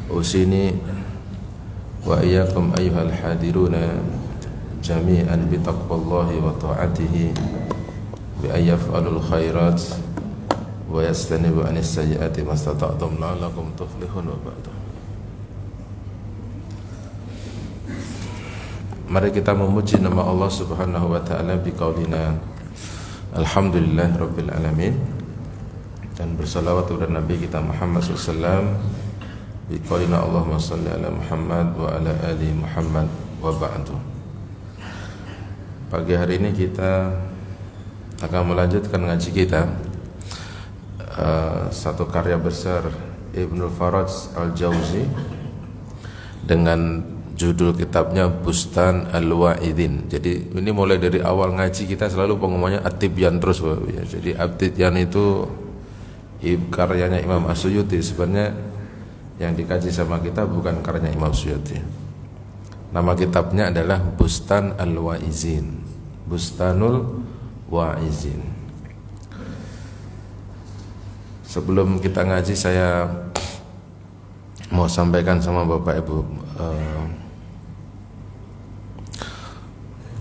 Usini wa iyyakum ayyuhal hadiruna jami'an bi taqwallahi wa ta'atihi bi ayyaf'alul khairat wa yastanibu anis sayyiati mastata'tum la'allakum tuflihun wa ba'du. Mari kita memuji nama Allah Subhanahu wa taala biqaulina alhamdulillah rabbil alamin, dan bersalawat kepada Nabi kita Muhammad SAW biqaulina Allahumma shalli ala Muhammad wa ala ali Muhammad wa ba'du. Pagi hari ini kita akan melanjutkan ngaji kita satu karya besar Ibnu Faraj Al-Jauzi dengan judul kitabnya Bustan Al-Wa'idin. Jadi ini mulai dari awal ngaji kita selalu pengumumannya At-Tibyan terus, ya. Jadi At-Tibyan itu karyanya Imam As-Suyuti. Sebenarnya yang dikaji sama kita bukan karyanya Imam Suyuti. Nama kitabnya adalah Bustan Al-Wa'izin, Bustanul Wa'izin. Sebelum kita ngaji, saya mau sampaikan sama Bapak Ibu,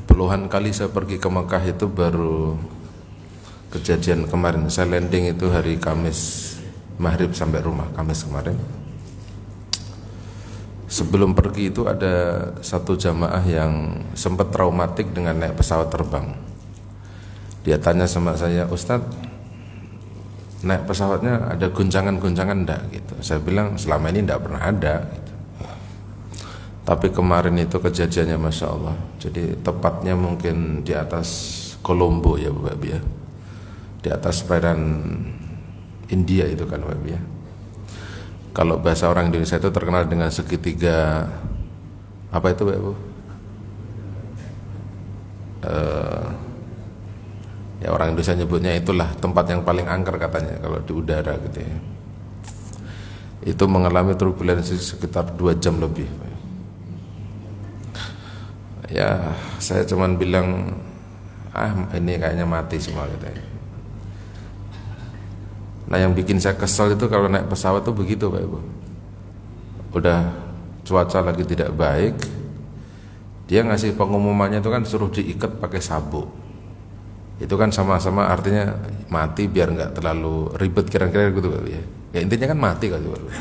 puluhan kali saya pergi ke Mekah itu baru kejadian kemarin. Saya landing itu hari Kamis maghrib sampai rumah Kamis kemarin. Sebelum pergi itu ada satu jamaah yang sempat traumatik dengan naik pesawat terbang. Dia tanya sama saya, "Ustadz, naik pesawatnya ada guncangan-guncangan enggak?" gitu. Saya bilang selama ini enggak pernah ada gitu. Tapi kemarin itu kejadiannya Masya Allah. Jadi tepatnya mungkin di atas Kolombo ya Bapak Ibu ya, di atas perairan India itu kan Bapak Ibu ya. Kalau bahasa orang Indonesia itu terkenal dengan segitiga, apa itu Bapak Ibu? Ya orang Indonesia nyebutnya itulah tempat yang paling angker katanya kalau di udara gitu ya. Itu mengalami turbulensi sekitar 2 jam lebih. Ya saya cuman bilang, ini kayaknya mati semua gitu ya. Nah yang bikin saya kesel itu kalau naik pesawat tuh begitu Pak Ibu. Udah cuaca lagi tidak baik, dia ngasih pengumumannya itu kan suruh diikat pakai sabuk. Itu kan sama-sama artinya mati biar nggak terlalu ribet kira-kira gitu Pak Ibu ya. Ya intinya kan mati kan Pak Ibu.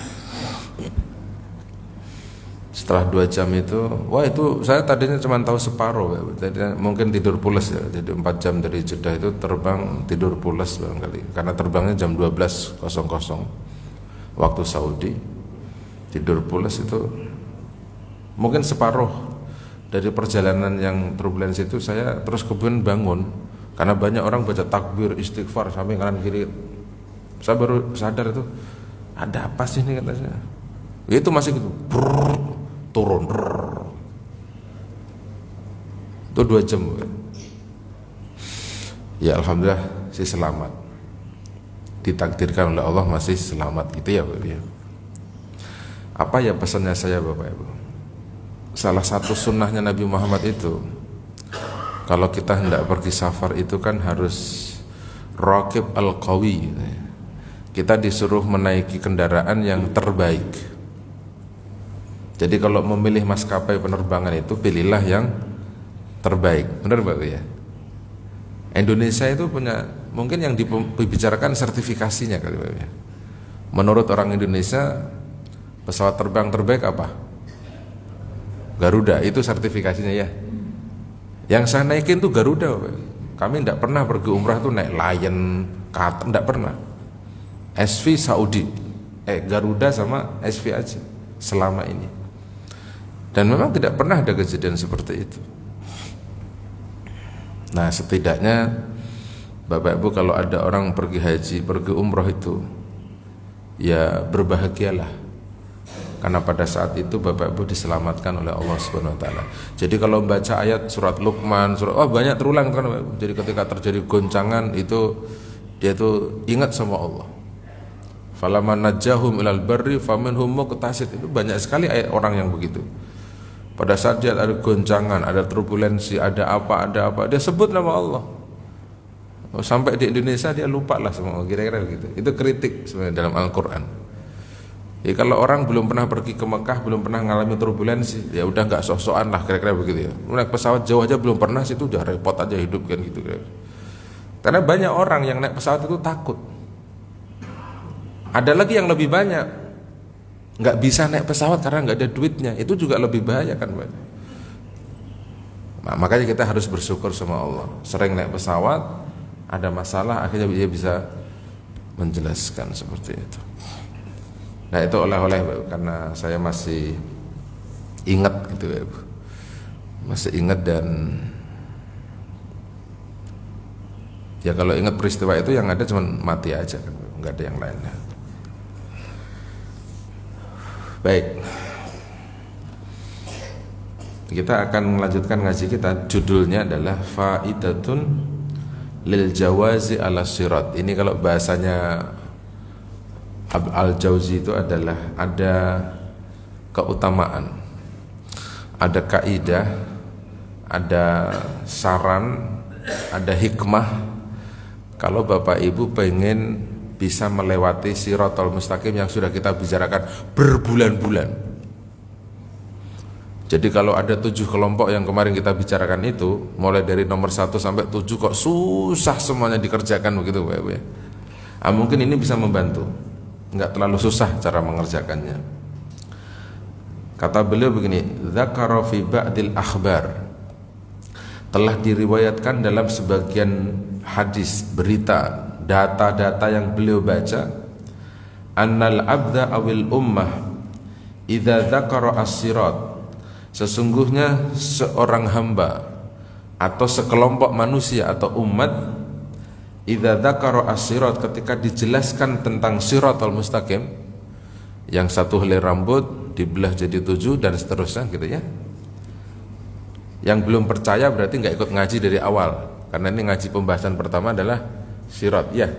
Setelah 2 jam itu, wah itu saya tadinya cuma tahu separuh ya. Jadi mungkin tidur pulas ya. Jadi 4 jam dari Jeddah itu terbang tidur pulas barangkali. Karena terbangnya jam 12.00 waktu Saudi. Tidur pulas itu mungkin separuh dari perjalanan yang turbulensi itu. Saya terus kemudian bangun karena banyak orang baca takbir, istighfar sampai kanan kiri. Saya baru sadar itu ada apa sih ini katanya. Itu masih gitu. Turun itu 2 jam ya. Alhamdulillah sih selamat, ditakdirkan oleh Allah masih selamat gitu ya Bapak Ibu. Apa ya pesannya saya Bapak Ibu? Salah satu sunnahnya Nabi Muhammad itu, kalau kita hendak pergi safar itu kan harus raqib al-qawi. Kita disuruh menaiki kendaraan yang terbaik. Jadi kalau memilih maskapai penerbangan itu pilihlah yang terbaik. Benar Pak ya? Indonesia itu punya mungkin yang dibicarakan sertifikasinya kali Pak ya. Menurut orang Indonesia pesawat terbang terbaik apa? Garuda, itu sertifikasinya ya. Yang saya naikin tuh Garuda Pak. Kami tidak pernah pergi umrah tuh naik Lion, Qatar, tidak pernah. SV Saudi, Garuda sama SV aja selama ini. Dan memang tidak pernah ada kejadian seperti itu. Nah setidaknya Bapak Ibu kalau ada orang pergi haji, pergi umroh itu ya berbahagialah, karena pada saat itu Bapak Ibu diselamatkan oleh Allah Subhanahu wa taala. Jadi kalau baca ayat surat Luqman, banyak terulang kan Bapak Ibu. Jadi ketika terjadi goncangan itu dia itu ingat sama Allah. Falaman najahum ilal barri faminhum muqtasid. Itu banyak sekali ayat orang yang begitu. Pada saat dia ada goncangan, ada turbulensi, ada apa, dia sebut nama Allah. Sampai di Indonesia dia lupa lah semua, kira-kira begitu. Itu kritik sebenarnya dalam Al-Quran. Ya kalau orang belum pernah pergi ke Mekah, belum pernah ngalami turbulensi, ya udah nggak sok-sokan lah kira-kira begitu ya. Naik pesawat jauh aja belum pernah, situ udah repot aja hidup kan gitu. Karena banyak orang yang naik pesawat itu takut. Ada lagi yang lebih banyak, nggak bisa naik pesawat karena nggak ada duitnya, itu juga lebih bahaya kan Pak. Nah, makanya kita harus bersyukur sama Allah. Sering naik pesawat, ada masalah, akhirnya dia bisa menjelaskan seperti itu. Nah itu oleh-oleh karena saya masih ingat gitu ya, masih ingat dan ya kalau ingat peristiwa itu yang ada cuma mati aja kan, nggak ada yang lainnya. Baik, kita akan melanjutkan ngaji kita. Judulnya adalah Faidatun lil jawazi ala sirat. Ini kalau bahasanya Al-Jauzi itu adalah ada keutamaan, ada kaidah, ada saran, ada hikmah. Kalau Bapak Ibu pengen bisa melewati Shiratal Mustaqim yang sudah kita bicarakan berbulan-bulan. Jadi kalau ada 7 kelompok yang kemarin kita bicarakan itu, mulai dari nomor 1 sampai 7 kok susah semuanya dikerjakan begitu Bapak Ibu ya. Mungkin ini bisa membantu, nggak terlalu susah cara mengerjakannya. Kata beliau begini, dzakara fi ba'dil akhbar, telah diriwayatkan dalam sebagian hadis, berita, data-data yang beliau baca, annal abda awil ummah idza dzakara as-sirat, sesungguhnya seorang hamba atau sekelompok manusia atau umat, idza dzakara as-sirat, ketika dijelaskan tentang Shiratal Mustaqim, yang satu helai rambut dibelah jadi 7 dan seterusnya gitu ya. Yang belum percaya berarti nggak ikut ngaji dari awal, karena ini ngaji pembahasan pertama adalah sirat ya.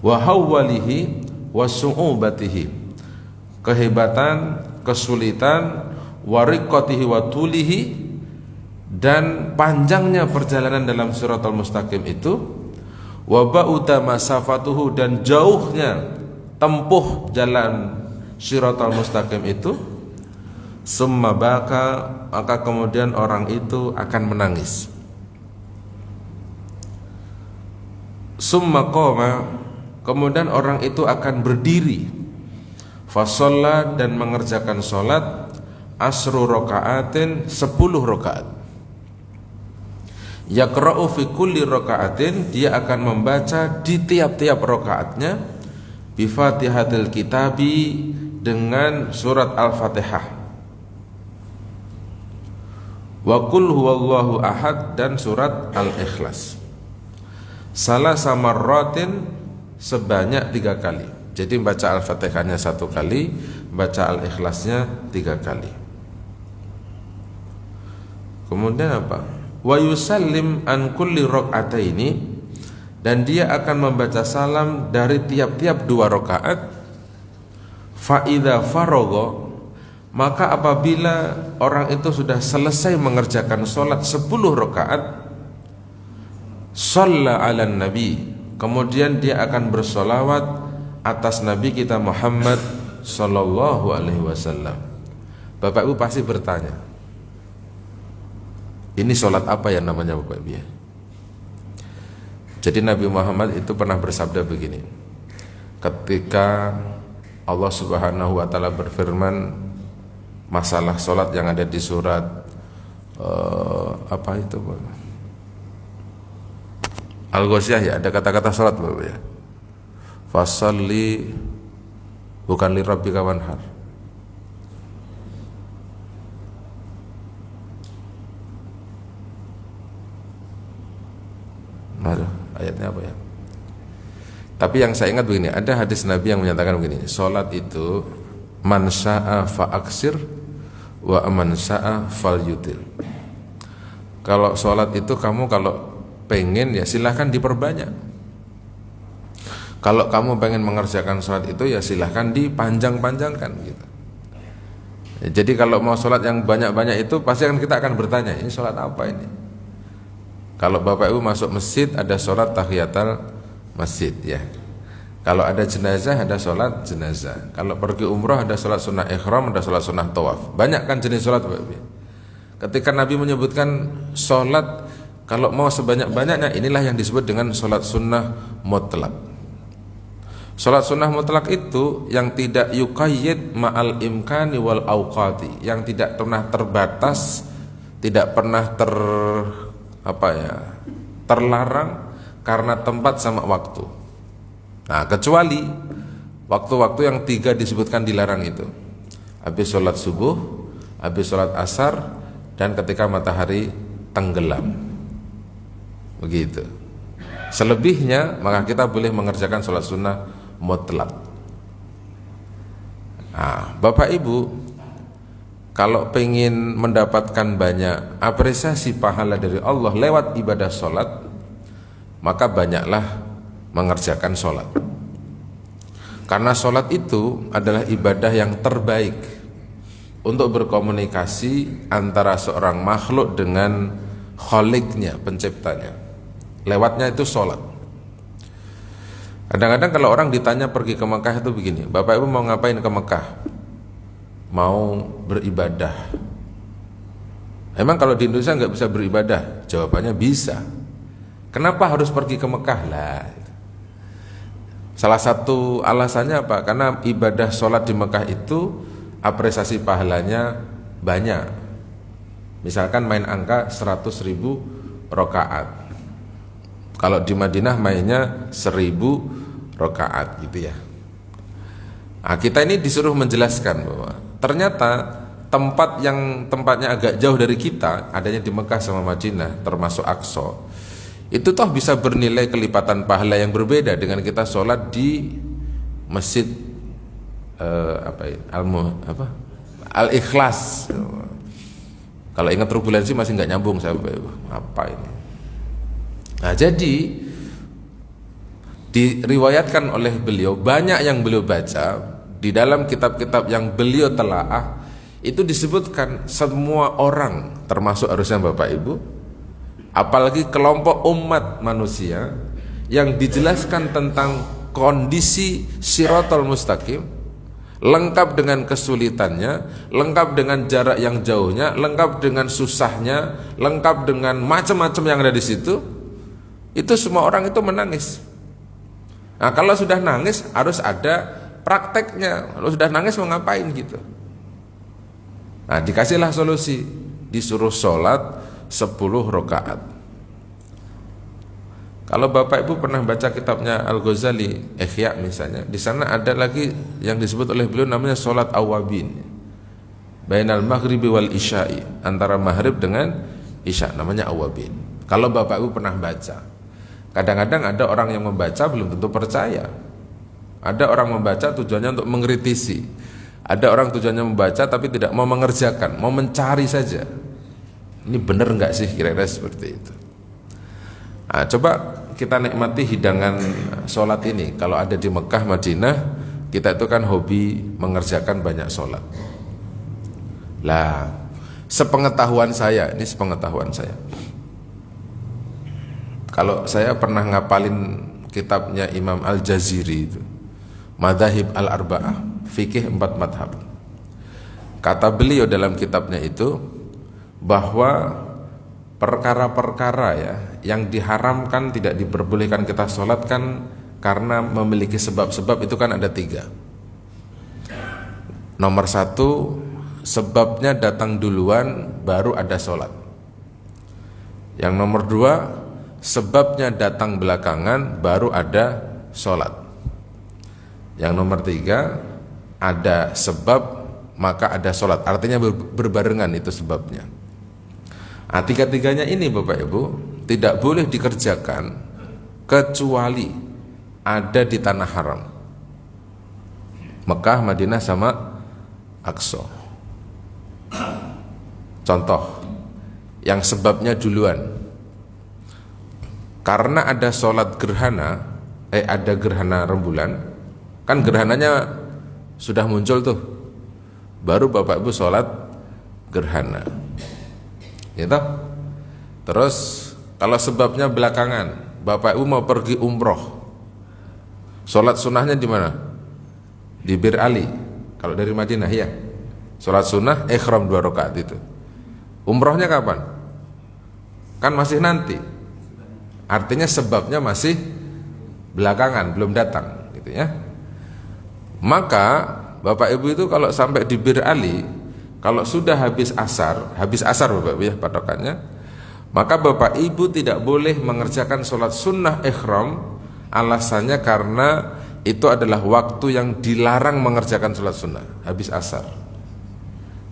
Wa hawwalihi wa su'ubatihi, kehebatan, kesulitan, wa riqqatihi wa tulihi, dan panjangnya perjalanan dalam Shiratal Mustaqim itu, wa ba'uda masafatuhu, dan jauhnya tempuh jalan Shiratal Mustaqim itu, summa baka, maka kemudian orang itu akan menangis. Summa qoma, kemudian orang itu akan berdiri, fasalla, dan mengerjakan sholat, asru raka'atin, 10 rakaat. Yaqra'u fi kulli raka'atin, dia akan membaca di tiap-tiap rakaatnya, bi Fatihatil Kitabi, dengan surat Al-Fatihah, wa qul huwallahu ahad, dan surat Al-Ikhlas, salasa marratin, sebanyak 3 kali. Jadi baca Al-Fatihahnya 1 kali, baca Al-Ikhlasnya 3 kali. Kemudian apa? Wa yusallim an kulli rak'ataini, dan dia akan membaca salam dari tiap-tiap 2 rakaat. Fa idza faragha, maka apabila orang itu sudah selesai mengerjakan sholat 10 rakaat, shalla 'alan nabi, kemudian dia akan bersolawat atas Nabi kita Muhammad sallallahu alaihi wasallam. Bapak Ibu pasti bertanya, ini sholat apa yang namanya Bapak Ibu ya? Jadi Nabi Muhammad itu pernah bersabda begini, ketika Allah Subhanahu wa ta'ala berfirman masalah sholat yang ada di surat apa itu Pak? Al-Ghasyiyah ya, ada kata-kata sholat Bapak ya. Fasalli, bukan li rabbika wanhar. Aduh, ayatnya apa ya? Tapi yang saya ingat begini, ada hadis Nabi yang menyatakan begini, sholat itu man sya'a fa'aksir wa man sya'a falyutil. Kalau sholat itu kamu kalau pengen ya silahkan diperbanyak. Kalau kamu pengen mengerjakan sholat itu ya silahkan dipanjang-panjangkan gitu. Ya, jadi kalau mau sholat yang banyak-banyak itu pasti kan kita akan bertanya, ini sholat apa ini? Kalau Bapak Ibu masuk masjid ada sholat tahiyatul masjid ya. Kalau ada jenazah, ada sholat jenazah. Kalau pergi umroh, ada sholat sunnah ikhram, ada sholat sunnah tawaf. Banyak kan jenis sholat, Bapak Ibu. Ketika Nabi menyebutkan sholat, kalau mau sebanyak-banyaknya, inilah yang disebut dengan sholat sunnah mutlak. Sholat sunnah mutlak itu yang tidak yuqayyid ma'al imkani wal awqati, yang tidak pernah terbatas, tidak pernah terlarang karena tempat sama waktu. Nah, kecuali waktu-waktu yang 3 disebutkan dilarang itu. Habis sholat subuh, habis sholat asar, dan ketika matahari tenggelam. Begitu. Selebihnya maka kita boleh mengerjakan sholat sunnah mutlak. Nah, Bapak Ibu, kalau pengen mendapatkan banyak apresiasi pahala dari Allah lewat ibadah sholat, maka banyaklah mengerjakan sholat. Karena sholat itu adalah ibadah yang terbaik untuk berkomunikasi antara seorang makhluk dengan kholiknya, penciptanya. Lewatnya itu sholat. Kadang-kadang kalau orang ditanya pergi ke Mekah itu begini, Bapak Ibu mau ngapain ke Mekah? Mau beribadah. Emang kalau di Indonesia nggak bisa beribadah? Jawabannya bisa. Kenapa harus pergi ke Mekah lah? Salah satu alasannya apa? Karena ibadah sholat di Mekah itu apresiasi pahalanya banyak. Misalkan main angka 100.000 rakaat. Kalau di Madinah mainnya 1.000 rakaat gitu ya. Nah, kita ini disuruh menjelaskan bahwa ternyata tempatnya agak jauh dari kita, adanya di Mekah sama Madinah, termasuk Aqsa, itu toh bisa bernilai kelipatan pahala yang berbeda dengan kita sholat di masjid Al-Ikhlas. Kalau ingat turbulensi masih nggak nyambung saya, apa ini? Nah, jadi diriwayatkan oleh beliau, banyak yang beliau baca di dalam kitab-kitab yang beliau telaah, itu disebutkan semua orang, termasuk harusnya Bapak Ibu, apalagi kelompok umat manusia, yang dijelaskan tentang kondisi Shiratal Mustaqim, lengkap dengan kesulitannya, lengkap dengan jarak yang jauhnya, lengkap dengan susahnya, lengkap dengan macam-macam yang ada di situ. Itu semua orang itu menangis. Nah, kalau sudah nangis harus ada prakteknya. Kalau sudah nangis mau ngapain gitu? Nah, dikasihlah solusi, disuruh sholat 10 rakaat. Kalau Bapak Ibu pernah baca kitabnya Al-Ghazali, Ihya misalnya, di sana ada lagi yang disebut oleh beliau namanya sholat awabin, bainal maghribi wal isya'i, antara maghrib dengan isya, namanya awabin. Kalau Bapak Ibu pernah baca, kadang-kadang ada orang yang membaca belum tentu percaya. Ada orang membaca tujuannya untuk mengkritisi. Ada orang tujuannya membaca tapi tidak mau mengerjakan, mau mencari saja. Ini benar nggak sih kira-kira seperti itu? Nah, coba kita nikmati hidangan sholat ini. Kalau ada di Mekah, Madinah, kita itu kan hobi mengerjakan banyak sholat. Lah, sepengetahuan saya, ini sepengetahuan saya, kalau saya pernah ngapalin kitabnya Imam Al-Jaziri itu, Madzahib Al-Arba'ah, fikih 4 madhab. Kata beliau dalam kitabnya itu bahwa perkara-perkara ya yang diharamkan, tidak diperbolehkan kita sholatkan karena memiliki sebab-sebab, itu kan ada 3. Nomor 1, sebabnya datang duluan baru ada sholat. Yang nomor 2, sebabnya datang belakangan baru ada sholat. Yang nomor 3, ada sebab maka ada sholat, artinya berbarengan itu sebabnya. Nah, 3-tiganya ini Bapak Ibu tidak boleh dikerjakan kecuali ada di tanah haram, Mekah, Madinah sama Aqsa. Contoh yang sebabnya duluan, karena ada sholat gerhana, ada gerhana rembulan, kan gerhananya sudah muncul tuh, baru Bapak Ibu sholat gerhana, gitu. Terus kalau sebabnya belakangan, Bapak Ibu mau pergi umroh, Sholat sunnahnya di mana? Di Bir Ali. Kalau dari Madinah ya. Sholat sunnah ihram 2 rakaat itu. Umrohnya kapan? Kan masih nanti. Artinya sebabnya masih belakangan, belum datang gitu ya. Maka Bapak Ibu itu kalau sampai di Bir Ali, kalau sudah habis asar Bapak Ibu ya patokannya, maka Bapak Ibu tidak boleh mengerjakan sholat sunnah ihram. Alasannya karena itu adalah waktu yang dilarang mengerjakan sholat sunnah, habis asar.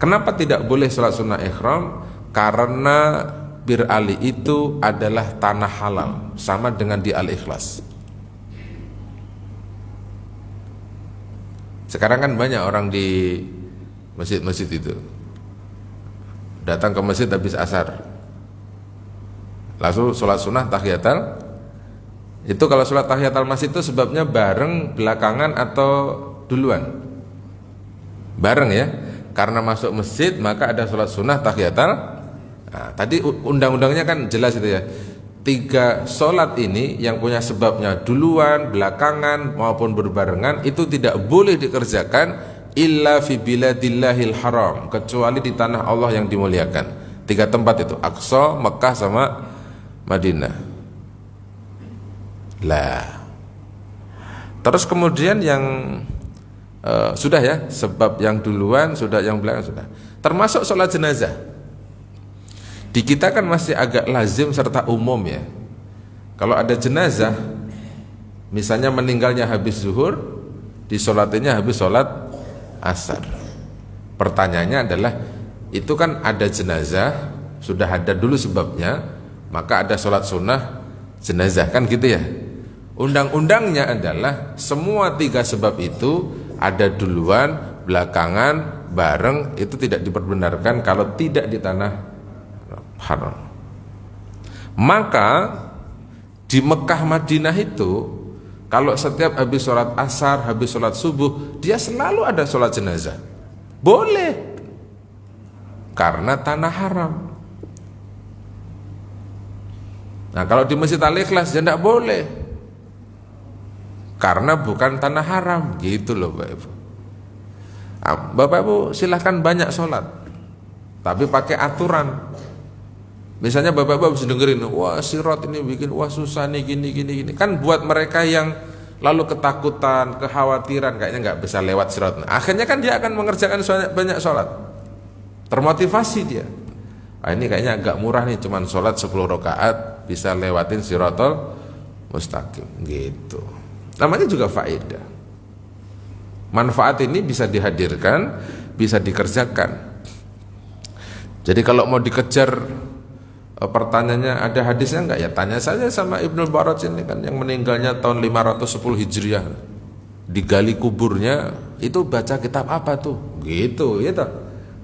Kenapa tidak boleh sholat sunnah ihram? Karena Bir Ali itu adalah tanah halal, sama dengan di Al-Ikhlas. Sekarang kan banyak orang di masjid-masjid itu datang ke masjid habis asar, langsung sholat sunnah tahiyatul. Itu kalau sholat tahiyatul masjid itu sebabnya bareng, belakangan, atau duluan? Bareng ya, karena masuk masjid maka ada sholat sunnah tahiyatul. Nah, tadi undang-undangnya kan jelas itu ya. 3 sholat ini yang punya sebabnya duluan, belakangan, maupun berbarengan, itu tidak boleh dikerjakan illa fi biladillahil haram, kecuali di tanah Allah yang dimuliakan. 3 tempat itu, Aqsa, Mekah, sama Madinah. Lah, terus kemudian yang sudah ya, sebab yang duluan sudah, yang belakang sudah. Termasuk sholat jenazah. Di kita kan masih agak lazim serta umum ya. Kalau ada jenazah, misalnya meninggalnya habis zuhur, disolatinya habis sholat asar. Pertanyaannya adalah, itu kan ada jenazah, sudah ada dulu sebabnya, maka ada sholat sunnah jenazah, kan gitu ya. Undang-undangnya adalah semua 3 sebab itu ada duluan, belakangan, bareng, itu tidak diperbenarkan kalau tidak di tanah haram. Maka di Mekah Madinah itu, kalau setiap habis sholat asar, habis sholat subuh, dia selalu ada sholat jenazah. Boleh, karena tanah haram. Nah kalau di Masjid Al-Ikhlas ya tidak boleh, karena bukan tanah haram, gitu loh Bapak Ibu. Bapak Ibu silahkan banyak sholat, tapi pakai aturan. Misalnya Bapak Ibu harus dengerin, wah sirat ini bikin, wah susah nih, gini. Kan buat mereka yang lalu ketakutan, kekhawatiran, kayaknya nggak bisa lewat sirat. Nah, akhirnya kan dia akan mengerjakan banyak sholat, termotivasi dia. Ini kayaknya agak murah nih, cuman sholat 10 rakaat bisa lewatin siratul mustaqim, gitu. Namanya juga faedah. Manfaat ini bisa dihadirkan, bisa dikerjakan. Jadi kalau mau dikejar, pertanyaannya ada hadisnya enggak, ya tanya saja sama Ibnu Baraj ini kan, yang meninggalnya tahun 510 Hijriah. Digali kuburnya, itu baca kitab apa tuh? Gitu, gitu.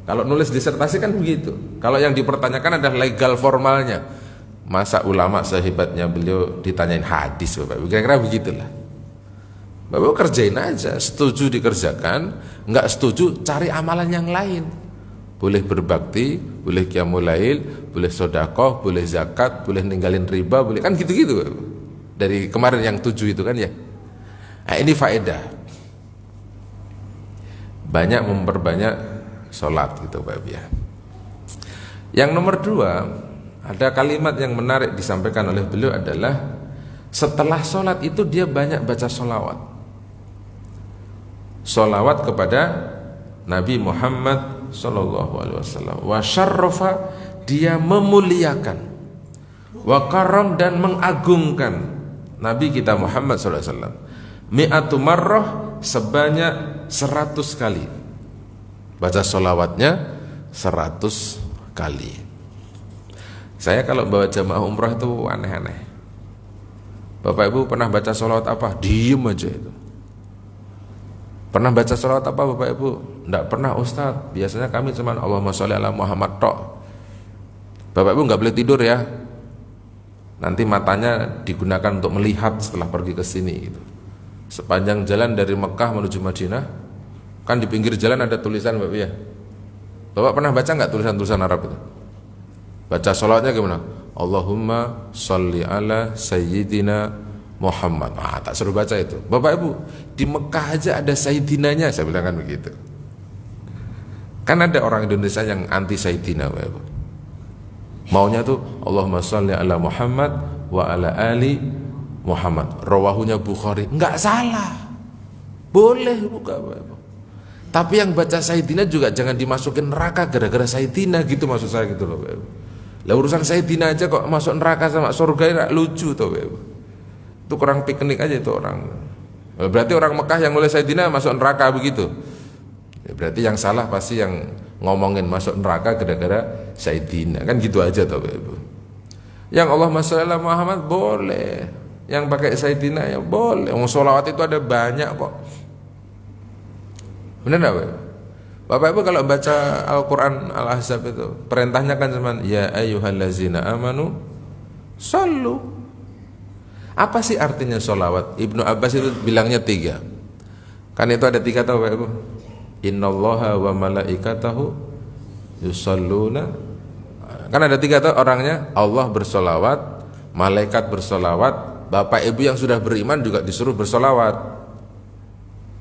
Kalau nulis disertasi kan begitu. Kalau yang dipertanyakan adalah legal formalnya. Masa ulama sehebatnya beliau ditanyain hadis, Bapak? Kira-kira begitulah. Bapak kerjain aja, setuju dikerjakan, enggak setuju cari amalan yang lain. Boleh berbakti, boleh qiyamul lail, boleh sedekah, boleh zakat, boleh ninggalin riba, boleh, kan gitu-gitu. Dari kemarin yang 7 itu kan ya. Nah, ini faedah. Banyak memperbanyak sholat gitu Bapak ya. Yang nomor 2, ada kalimat yang menarik disampaikan oleh beliau adalah, setelah sholat itu dia banyak baca sholawat. Sholawat kepada Nabi Muhammad sallallahu alaihi wasallam. Wa syarrafa, dia memuliakan. Wa karam, dan mengagungkan Nabi kita Muhammad sallallahu alaihi wasallam. Mi'atu marrah, sebanyak 100 kali. Baca sholawatnya 100 kali. Saya kalau bawa jamaah umrah itu aneh-aneh. Bapak Ibu pernah baca sholawat apa? Diem aja itu. Pernah baca sholawat apa Bapak Ibu? Tidak pernah Ustaz. Biasanya kami cuma Allahumma sholli ala Muhammad tok. Bapak Ibu nggak boleh tidur ya. Nanti matanya digunakan untuk melihat setelah pergi ke sini gitu. Sepanjang jalan dari Mekah menuju Madinah, kan di pinggir jalan ada tulisan Bapak ya. Bapak pernah baca nggak tulisan-tulisan Arab itu? Baca sholawatnya gimana? Allahumma sholli ala sayyidina Muhammad. Tak suruh baca itu. Bapak Ibu, di Mekah aja ada Sayyidinanya, saya bilang kan begitu. Kan ada orang Indonesia yang anti Sayyidina, Bapak Ibu. Maunya tuh Allahumma sholli ala Muhammad wa ala ali Muhammad. Rawahunya Bukhari. Enggak salah. Boleh buka, Bapak Ibu. Tapi yang baca Sayyidina juga jangan dimasukin neraka gara-gara Sayyidina gitu, maksud saya gitu loh, Bapak Ibu. Lah urusan Sayyidina aja kok masuk neraka sama surga, ya lucu tuh, Bapak Ibu. Itu kurang piknik aja itu orang. Berarti orang Mekah yang nulis Sayyidina masuk neraka begitu. Ya, berarti yang salah pasti yang ngomongin masuk neraka gara-gara Sayyidina. Kan gitu aja toh, Ibu. Yang Allahumma sholli ala Muhammad boleh. Yang pakai Sayyidina ya boleh. Sholawat itu ada banyak kok. Benar enggak, Bapak? Bapak Ibu kalau baca Al-Qur'an Al-Ahzab itu perintahnya kan cuman ya ayyuhallazina amanu shollu. Apa sih artinya sholawat? Ibnu Abbas itu bilangnya 3. Kan itu ada 3 tahu Bapak Ibu. Innallaha wa malaikatahu yusholluna. Kan ada 3 tahu orangnya. Allah bersolawat, malaikat bersolawat, Bapak Ibu yang sudah beriman juga disuruh bersolawat.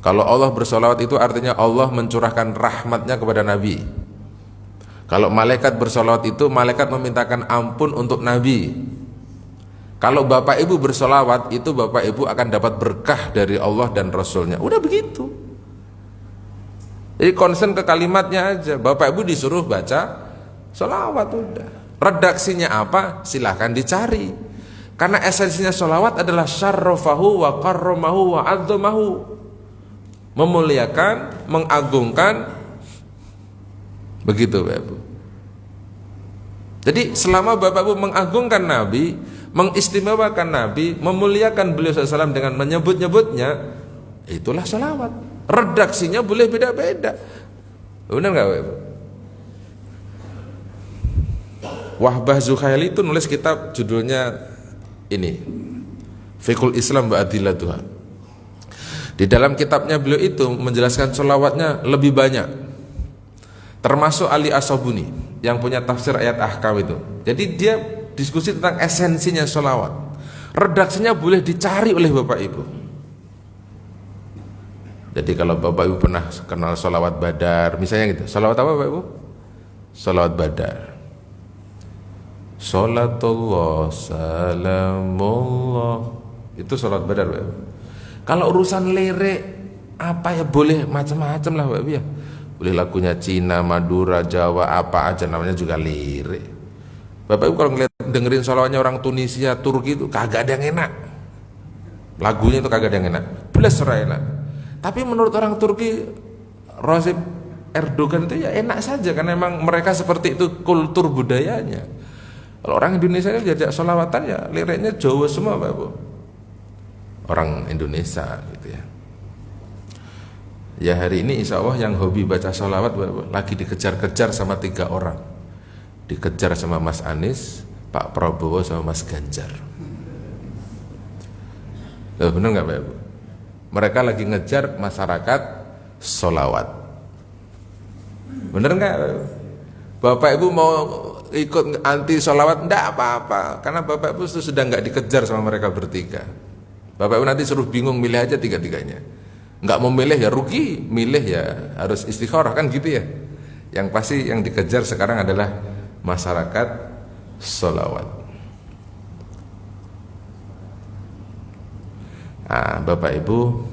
Kalau Allah bersolawat itu artinya Allah mencurahkan rahmatnya kepada Nabi. Kalau malaikat bersolawat itu malaikat memintakan ampun untuk Nabi. Kalau Bapak Ibu bersolawat itu Bapak Ibu akan dapat berkah dari Allah dan Rasulnya. Udah begitu. Jadi concern ke kalimatnya aja. Bapak Ibu disuruh baca solawat udah. Redaksinya apa? Silahkan dicari. Karena esensinya solawat adalah syarrofahu wa karromahu wa adzamahu. Memuliakan, mengagungkan. Begitu Bapak Ibu. Jadi selama Bapak Ibu mengagungkan Nabi, mengistimewakan Nabi, memuliakan beliau SAW dengan menyebut-nyebutnya, itulah salawat. Redaksinya boleh beda-beda. Benar nggak, Bapak? Wahbah Zuhaili itu nulis kitab judulnya ini, Fiqhul Islam wa Adillatuha. Di dalam kitabnya beliau itu menjelaskan salawatnya lebih banyak, termasuk Ali As-Sabuni yang punya tafsir ayat ahkam itu. Jadi dia diskusi tentang esensinya sholawat. Redaksinya boleh dicari oleh Bapak Ibu. Jadi kalau Bapak Ibu pernah kenal sholawat badar, misalnya gitu. Sholawat apa Bapak Ibu? Sholawat badar. Sholatullah salamullah. Itu sholawat badar Bapak Ibu. Kalau urusan lirik apa ya boleh macam-macam lah Bapak Ibu ya. Boleh lagunya Cina, Madura, Jawa, apa aja namanya juga lirik. Bapak Ibu kalau dengerin sholawatnya orang Tunisia, Turki itu kagak ada yang enak. Lagunya itu kagak ada yang enak. Belas enak. Tapi menurut orang Turki, Recep Erdogan itu ya enak saja karena memang mereka seperti itu kultur budayanya. Kalau orang Indonesia itu diajak sholawatan ya liriknya Jawa semua Bapak Ibu. Orang Indonesia gitu ya. Ya hari ini insya Allah yang hobi baca sholawat Bapak Ibu, lagi dikejar-kejar sama 3 orang. Dikejar sama Mas Anies, Pak Prabowo sama Mas Ganjar. Loh, benar nggak Bapak Ibu? Mereka lagi ngejar masyarakat sholawat. Bener nggak? Bapak Ibu mau ikut anti sholawat? Nggak apa-apa, karena Bapak Ibu sudah nggak dikejar sama mereka bertiga. Bapak Ibu nanti suruh bingung milih aja 3-tiganya. Nggak mau milih ya rugi, milih ya harus istikharah kan gitu ya. Yang pasti yang dikejar sekarang adalah masyarakat sholawat. Nah, Bapak Ibu,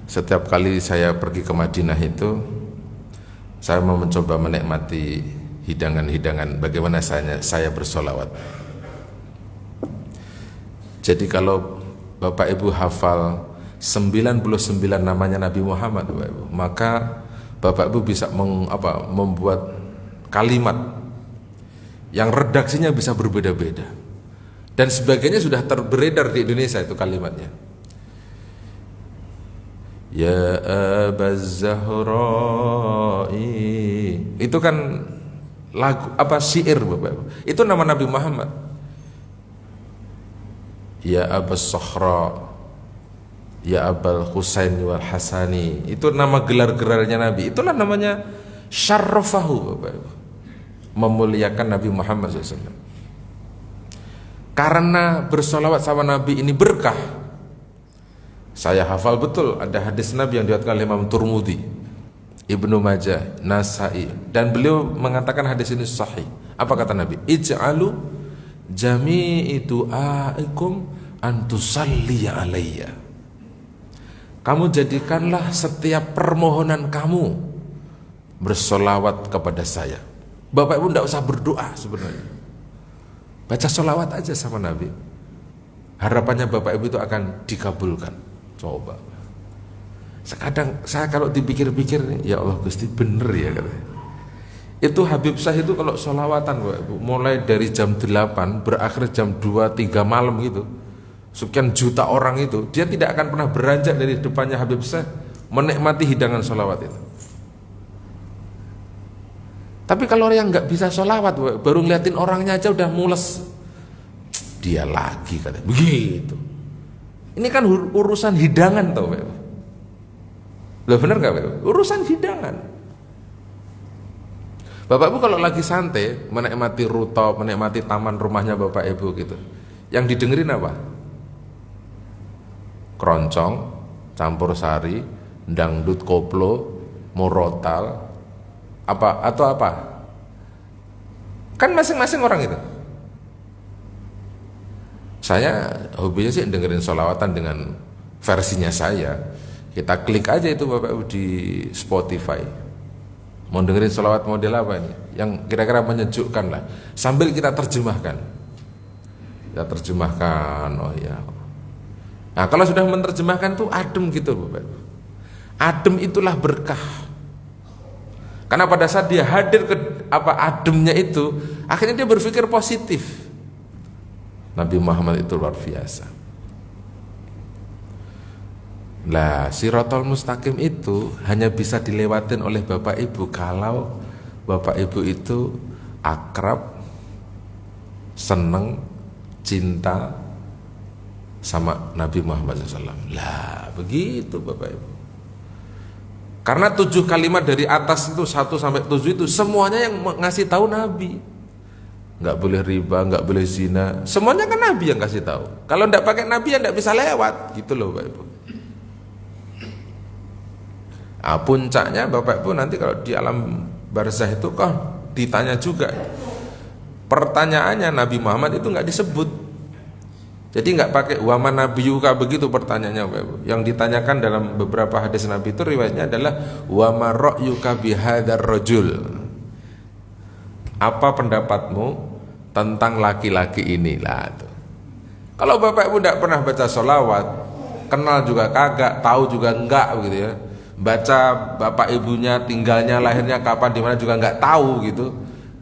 setiap kali saya pergi ke Madinah itu, saya mau mencoba menikmati hidangan-hidangan bagaimana saya bersolawat. Jadi kalau Bapak Ibu hafal 99 namanya Nabi Muhammad Bapak Ibu, maka Bapak Ibu bisa membuat kalimat yang redaksinya bisa berbeda-beda. Dan sebagainya sudah beredar di Indonesia itu kalimatnya. Ya Abaz Zahra'i. Itu kan lagu syair Bapak Ibu. Itu nama Nabi Muhammad. Ya Abaz Sohra, Ya Abal Husain wal Hasani. Itu nama gelar-gelarnya Nabi. Itulah namanya syarrafahu Bapak Ibu. Memuliakan Nabi Muhammad SAW. karena bersolawat sama Nabi ini berkah. Saya hafal betul ada hadis Nabi yang diriwayatkan oleh Imam Turmudi, Ibnu Majah, Nasai, dan beliau mengatakan hadis ini sahih. Apa kata Nabi? Ij'alu jami'i du'aikum an tusalli alayya. Kamu jadikanlah setiap permohonan kamu bersolawat kepada saya. Bapak Ibu tidak usah berdoa sebenarnya, baca solawat aja sama Nabi. Harapannya Bapak Ibu itu akan dikabulkan. Coba. Sekadang saya kalau dipikir-pikir, ya Allah Gusti bener ya katanya. Itu Habib Syah itu kalau sholawatan Bapak Ibu, mulai dari jam 8 berakhir jam 2-3 malam gitu, sekian juta orang itu, dia tidak akan pernah beranjak dari depannya Habib Syah menikmati hidangan sholawat itu. Tapi kalau orang yang nggak bisa sholawat, baru ngeliatin orangnya aja udah mules, dia lagi katanya begitu. Ini kan urusan hidangan tau Pak. Loh bener gak Pak? Urusan hidangan. Bapak Ibu kalau lagi santai menikmati rooftop, menikmati taman rumahnya Bapak Ibu gitu, yang didengerin apa? Keroncong, campur sari, dangdut koplo, murotal, apa atau apa? Kan masing-masing orang itu. Saya hobinya sih dengerin sholawatan dengan versinya saya. Kita klik aja itu Bapak Ibu di Spotify. Mau dengerin sholawat model apa ini? Yang kira-kira menyejukkan lah. Sambil kita terjemahkan. Kita terjemahkan, oh ya. Nah kalau sudah menerjemahkan tuh adem gitu Bapak Ibu. Adem itulah berkah. Karena pada saat dia hadir ke ademnya itu, akhirnya dia berpikir positif. Nabi Muhammad itu luar biasa. Lah, Shirathul Mustaqim itu hanya bisa dilewatin oleh Bapak Ibu kalau Bapak Ibu itu akrab, seneng, cinta sama Nabi Muhammad SAW. Lah, begitu Bapak Ibu. Karena 7 kalimat dari atas itu 1 sampai 7 itu semuanya yang ngasih tahu Nabi. Nggak boleh riba, nggak boleh zina, semuanya kan Nabi yang kasih tahu. Kalau nggak pakai Nabi ya nggak bisa lewat, gitu loh Bapak Ibu. Nah, puncaknya Bapak Ibu nanti kalau di alam barzah itu kok ditanya juga. Pertanyaannya Nabi Muhammad itu nggak disebut. Jadi nggak pakai waman nabiyuka begitu pertanyaannya Bapak Ibu. Yang ditanyakan dalam beberapa hadis Nabi itu riwayatnya adalah wama ra'yuka bihadzal rajul. Apa pendapatmu tentang laki-laki inilah tuh. Kalau Bapak Ibu tidak pernah baca sholawat, kenal juga kagak, tahu juga enggak begitu ya. Baca bapak ibunya, tinggalnya, lahirnya kapan, di mana juga enggak tahu gitu.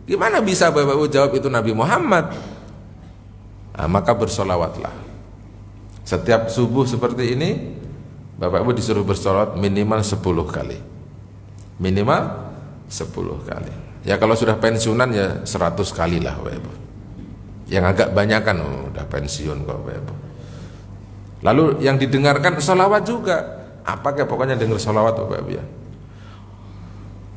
Gimana bisa Bapak Ibu jawab itu Nabi Muhammad? Nah, maka bersolawatlah. Setiap subuh seperti ini Bapak Ibu disuruh bersolawat minimal 10 kali. Minimal 10 kali. Ya kalau sudah pensiunan ya 100 kali lah Bapak Ibu. Yang agak banyak kan udah pensiun kok Bapak Ibu. Lalu yang didengarkan sholawat juga. Apa kayak pokoknya dengar sholawat Bapak Ibu ya.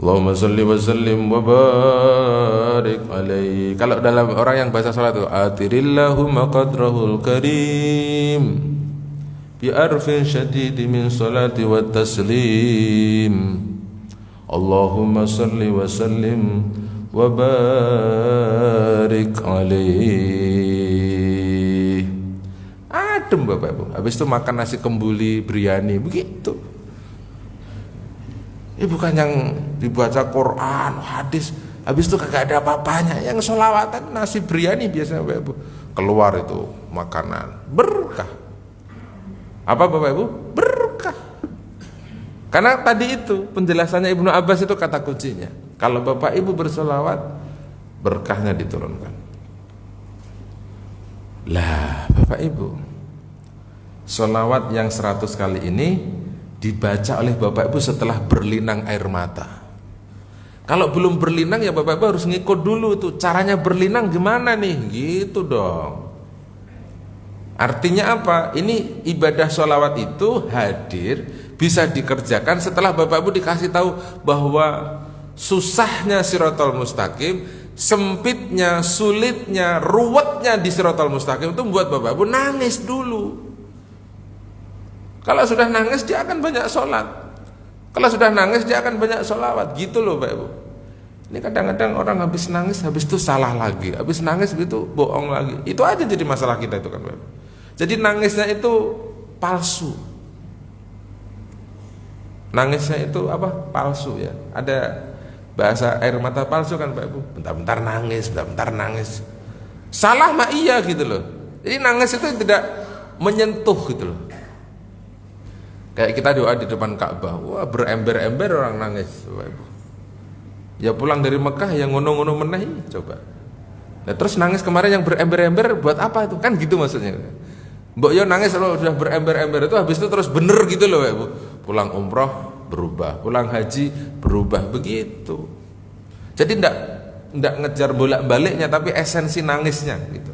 Allahumma salli wa sallim wa barik alaihi. Kalau dalam orang yang baca sholawat itu atirillahumma qadrahul karim bi arfin syadidi min salati wa taslim. Allahumma salli wa sallim wa barik alaihi. Adem Bapak Ibu. Habis itu makan nasi kembuli, biryani, begitu. Ini bukan yang dibaca Quran, hadis, habis itu kagak ada apa-apanya. Yang sholawatan nasi biryani biasanya Bapak Ibu. Keluar itu makanan, berkah. Apa Bapak Ibu? Berkah. Karena tadi itu penjelasannya Ibnu Abbas itu kata kuncinya. Kalau Bapak Ibu bersolawat, berkahnya diturunkan. Lah Bapak Ibu, solawat yang 100 kali ini dibaca oleh Bapak Ibu setelah berlinang air mata. Kalau belum berlinang ya Bapak Ibu harus ngikut dulu tuh. Caranya berlinang gimana nih? Gitu dong. Artinya apa? Ini ibadah solawat itu hadir bisa dikerjakan setelah Bapak Ibu dikasih tahu bahwa susahnya Shirathul Mustaqim, sempitnya, sulitnya, ruwetnya di Shiratal Mustaqim itu membuat Bapak Ibu nangis dulu. Kalau sudah nangis dia akan banyak sholat. Kalau sudah nangis dia akan banyak sholawat. Gitu loh Bapak Ibu. Ini kadang-kadang orang habis nangis, habis itu salah lagi, habis nangis itu bohong lagi. Itu aja jadi masalah kita itu kan Bapak Ibu. Jadi nangisnya itu palsu. Nangisnya itu apa? Palsu ya. Ada bahasa air mata palsu kan Pak Ibu. Bentar-bentar nangis, bentar-bentar nangis. Salah mah iya gitu loh. Jadi nangis itu tidak menyentuh gitu loh. Kayak kita doa di depan Ka'bah, wah berember-ember orang nangis Pak Ibu. Ya pulang dari Mekah yang ngono-ngono meneh coba. Nah, terus nangis kemarin yang berember-ember buat apa itu? Kan gitu maksudnya. Mbok yo nangis kalau sudah berember-ember itu habis itu terus bener gitu loh Pak Ibu. Pulang umroh berubah, pulang haji berubah, begitu. Jadi ndak ngejar bolak-baliknya, tapi esensi nangisnya gitu.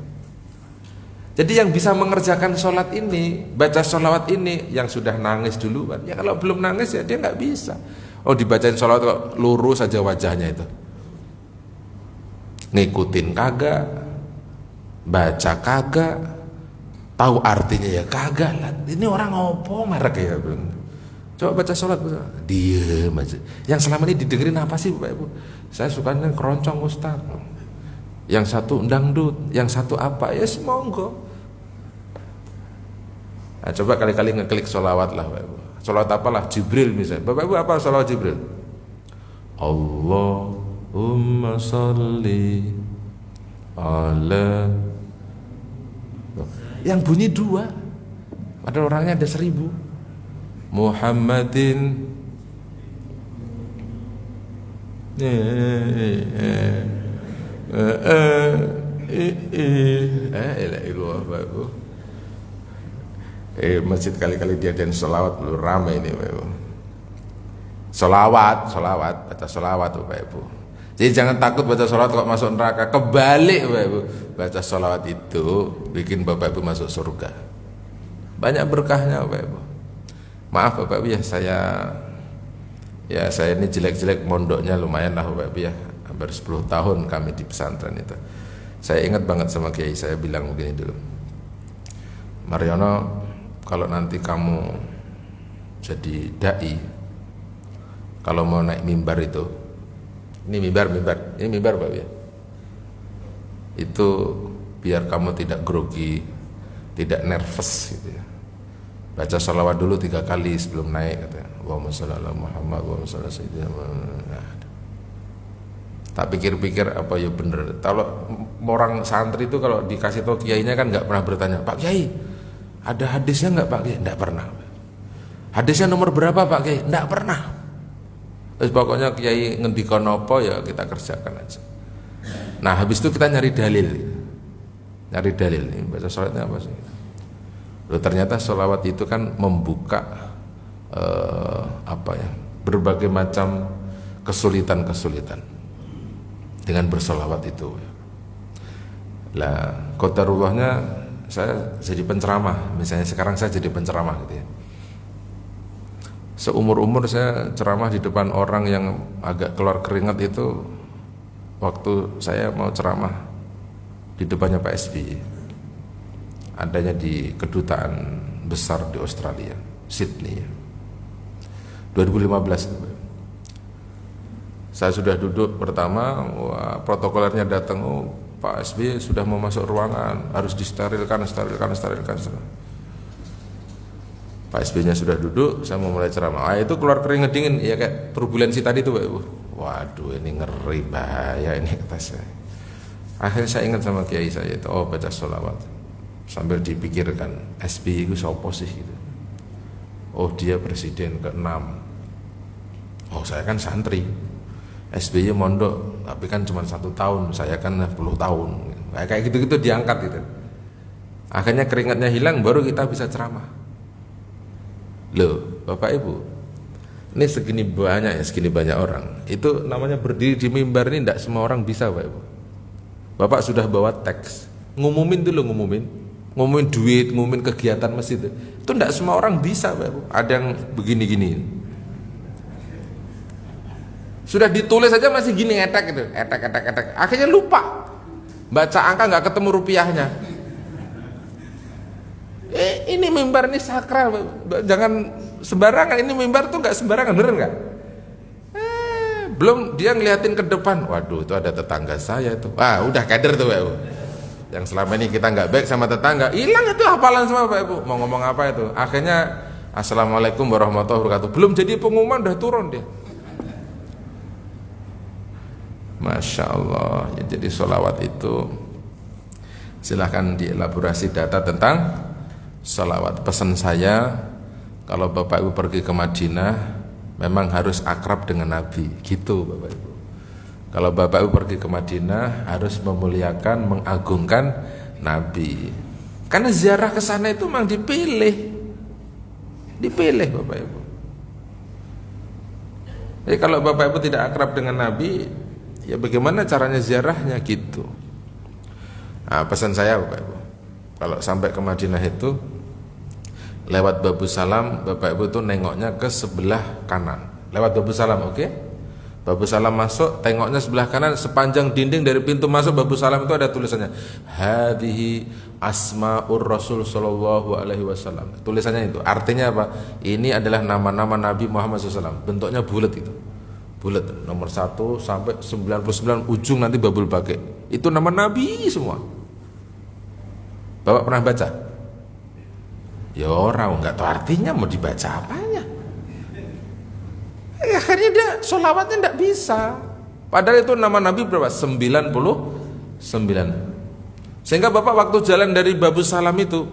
Jadi yang bisa mengerjakan sholat ini, baca sholawat ini, yang sudah nangis duluan. Ya kalau belum nangis ya dia nggak bisa. Oh dibacain sholawat kok lurus aja wajahnya itu, ngikutin kagak, baca kagak, tahu artinya ya kagak lah. Ini orang ngopo merek ya belum. Coba baca sholat, diem aja. Yang selama ini didengerin apa sih Bapak Ibu? Saya sukanya keroncong Ustaz. Yang satu dangdut, yang satu apa? Ya semonggo. Nah, coba kali-kali ngeklik sholawat lah Bapak Ibu. Sholawat apalah? Jibril misalnya. Bapak Ibu apa sholawat Jibril? Allahumma sholli ala. Yang bunyi dua. Ada orangnya ada 1000. Muhammadin masjid kali-kali diadain sholawat lu ramai ini Bapak Ibu. Sholawat, baca sholawat Bapak Ibu. Jadi jangan takut baca sholawat kok masuk neraka. Kebalik Bapak Ibu, baca sholawat itu bikin Bapak Ibu masuk surga. Banyak berkahnya Bapak Ibu. Maaf Bapak Ibu ya, saya ini jelek-jelek mondoknya lumayan lah Bapak Ibu ya. Hampir 10 tahun kami di pesantren itu. Saya ingat banget sama Kiai saya bilang begini dulu. Mariono, kalau nanti kamu jadi dai, kalau mau naik mimbar itu, ini mimbar Bapak ya. Itu biar kamu tidak grogi, tidak nervous gitu ya. Baca sholawat dulu 3 kali sebelum naik katanya. Allahumma sholli ala Muhammad, Allahumma sholli ala sayyidina Muhammad. Nah, tak pikir-pikir apa ya bener. Kalau orang santri itu kalau dikasih tahu kiainya kan nggak pernah bertanya, Pak Kiai, ada hadisnya nggak Pak Kiai? Nggak pernah. Hadisnya nomor berapa Pak Kiai? Nggak pernah. Terus pokoknya Kiai ngendikon apa ya kita kerjakan aja. Nah habis itu kita nyari dalil. Nih baca sholatnya apa sih? Loh, ternyata sholawat itu kan membuka berbagai macam kesulitan dengan bersolawat itu. Lah qadarullahnya saya jadi penceramah, misalnya sekarang saya jadi penceramah gitu ya. Seumur-umur saya ceramah di depan orang yang agak keluar keringat itu waktu saya mau ceramah di depannya Pak SBY. Adanya di kedutaan besar di Australia, Sydney 2015. Saya sudah duduk pertama, protokolernya datang, Pak SBY sudah mau masuk ruangan, harus disterilkan. Pak SBY-nya sudah duduk, saya mau mulai ceramah. Itu keluar keringet dingin, ya kayak turbulensi tadi tuh Pak Ibu. Waduh ini ngeri, bahaya ini kata saya. Akhirnya saya ingat sama kiai saya itu, baca sholawat. Sambil dipikirkan, SBY itu siapa sih gitu. Oh dia presiden ke-6. Oh saya kan santri. SBY mondok, tapi kan cuma 1 tahun, saya kan 10 tahun. Kayak gitu-gitu diangkat gitu. Akhirnya keringatnya hilang, baru kita bisa ceramah. Loh Bapak Ibu, ini segini banyak orang. Itu namanya berdiri di mimbar ini tidak semua orang bisa Bapak Ibu. Bapak sudah bawa teks, ngumumin duit, ngumumin kegiatan masjid itu tidak semua orang bisa Bapak Ibu. Ada yang begini-gini. Sudah ditulis aja masih gini, etek gitu, etek. Akhirnya lupa. Baca angka nggak ketemu rupiahnya. Ini mimbar ini sakral, jangan sembarangan. Ini mimbar tuh nggak sembarangan, bener nggak? Belum dia ngeliatin ke depan, waduh itu ada tetangga saya itu. Udah kader tuh Pak Ibu. Yang selama ini kita nggak baik sama tetangga, hilang itu hafalan semua Pak Ibu. Mau ngomong apa itu? Akhirnya assalamualaikum warahmatullahi wabarakatuh. Belum jadi pengumuman udah turun dia. Masya Allah. Ya, jadi sholawat itu silahkan dielaborasi data tentang sholawat. Pesan saya, kalau Bapak Ibu pergi ke Madinah, memang harus akrab dengan Nabi, gitu Bapak Ibu. Kalau Bapak Ibu pergi ke Madinah, harus memuliakan, mengagungkan Nabi. Karena ziarah ke sana itu memang dipilih Bapak Ibu. Jadi kalau Bapak Ibu tidak akrab dengan Nabi, ya bagaimana caranya ziarahnya gitu. Pesan saya Bapak Ibu, kalau sampai ke Madinah itu lewat Babu Salam, Bapak Ibu itu nengoknya ke sebelah kanan. Lewat Babu Salam, oke? Babu Salam masuk, tengoknya sebelah kanan, sepanjang dinding dari pintu masuk Babu Salam itu ada tulisannya hadhihi asmaur Rasul sallallahu alaihi wasallam. Tulisannya itu, artinya apa? Ini adalah nama-nama Nabi Muhammad SAW. Bentuknya bulat itu. Bulat, nomor 1 sampai 99 ujung nanti Babul Baqi. Itu nama Nabi semua. Bapak pernah baca? Ya orang nggak tahu artinya, mau dibaca apanya? Akhirnya dia sholawatnya nggak bisa. Padahal itu nama Nabi berapa? 99. Sehingga Bapak waktu jalan dari Babu Salam itu,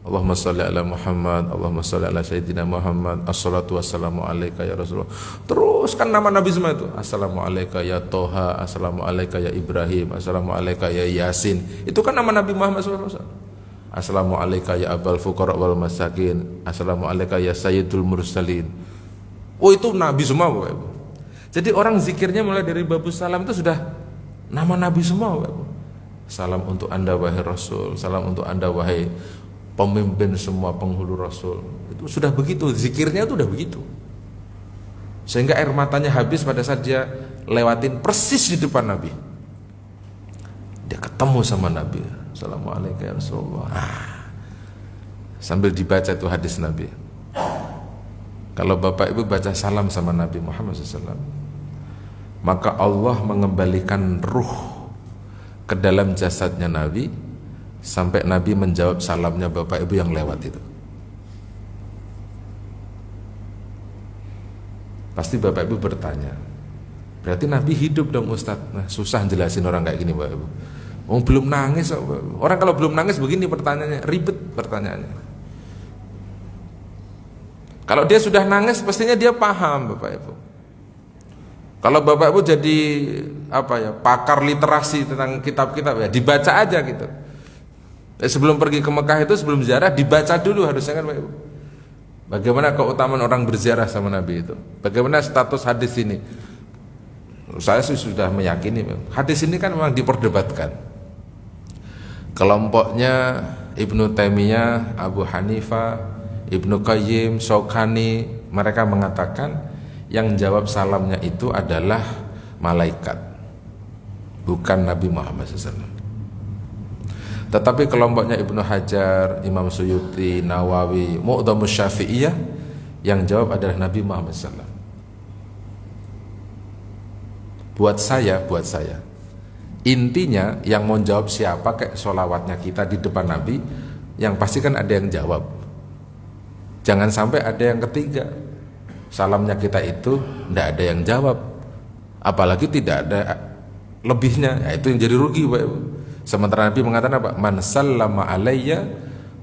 Allahumma sholli ala Muhammad, Allahumma sholli ala Sayyidina Muhammad, assalatu wassalamu alaika ya Rasulullah. Terus kan nama Nabi semua itu, assalamu alaika ya Toha, assalamu alaika ya Ibrahim, assalamu alaika ya Yasin. Itu kan nama Nabi Muhammad SAW. Assalamu alaika ya Abal Fuqara wal Masakin, assalamu alaika ya Sayyidul Mursalin. Itu Nabi semua Bapak Ibu. Jadi orang zikirnya mulai dari Babu Salam itu sudah nama Nabi semua Bapak Ibu. Salam untuk Anda wahai Rasul, salam untuk Anda wahai pemimpin semua penghulu Rasul. Itu sudah begitu, zikirnya itu sudah begitu. Sehingga air matanya habis pada saat dia lewatin persis di depan Nabi. Dia ketemu sama Nabi. Assalamualaikum ya Rasulullah. Sambil dibaca itu hadis Nabi. Kalau Bapak Ibu baca salam sama Nabi Muhammad SAW, maka Allah mengembalikan ruh ke dalam jasadnya Nabi sampai Nabi menjawab salamnya Bapak Ibu yang lewat itu. Pasti Bapak Ibu bertanya, berarti Nabi hidup dong Ustadz? Nah, susah jelasin orang kayak gini Bapak Ibu. Belum nangis. Orang kalau belum nangis begini pertanyaannya, ribet pertanyaannya. Kalau dia sudah nangis, pastinya dia paham Bapak Ibu. Kalau Bapak Ibu jadi pakar literasi tentang kitab-kitab, ya dibaca aja gitu. Sebelum pergi ke Mekah itu, sebelum ziarah dibaca dulu harusnya kan Bapak Ibu. Bagaimana keutamaan orang berziarah sama Nabi itu? Bagaimana status hadis ini? Saya sudah meyakini hadis ini kan memang diperdebatkan. Kelompoknya Ibnu Taimiyah, Abu Hanifah, Ibnu Qayyim, Syaukani, mereka mengatakan yang jawab salamnya itu adalah malaikat, bukan Nabi Muhammad SAW. Tetapi kelompoknya Ibnu Hajar, Imam Suyuti, Nawawi, Mu'dhamus Syafi'iyah, yang jawab adalah Nabi Muhammad SAW. Buat saya, intinya yang mau jawab siapa kayak sholawatnya kita di depan Nabi, yang pasti kan ada yang jawab. Jangan sampai ada yang ketiga, salamnya kita itu tidak ada yang jawab, apalagi tidak ada lebihnya, itu yang jadi rugi Pak Ibu. Sementara Nabi mengatakan apa? Man sallama alayya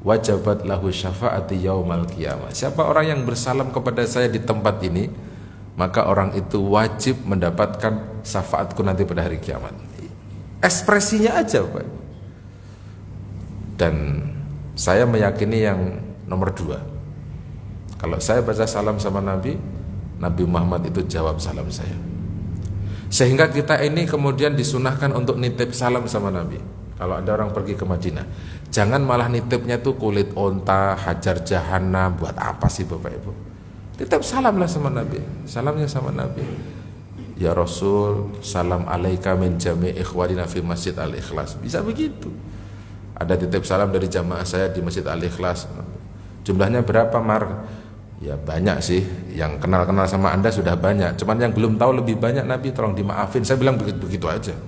wajabat lahu syafaati yaumal qiyamah. Siapa orang yang bersalam kepada saya di tempat ini, maka orang itu wajib mendapatkan syafaatku nanti pada hari kiamat. Ekspresinya aja Pak Ibu. Dan saya meyakini yang nomor 2. Kalau saya baca salam sama Nabi, Nabi Muhammad itu jawab salam saya. Sehingga kita ini kemudian disunahkan untuk nitip salam sama Nabi. Kalau ada orang pergi ke Madinah, jangan malah nitipnya tuh kulit onta, hajar jahanam. Buat apa sih Bapak Ibu? Titip salamlah sama Nabi. Salamnya sama Nabi. ya Rasul, salam alaika min jami' ikhwanina fi Masjid Al-Ikhlas. Bisa begitu. Ada titip salam dari jamaah saya di Masjid Al-Ikhlas. Jumlahnya berapa, Mar? Ya banyak sih. Yang kenal-kenal sama Anda sudah banyak. Cuman yang belum tahu lebih banyak, Nabi tolong dimaafin. Saya bilang begitu aja.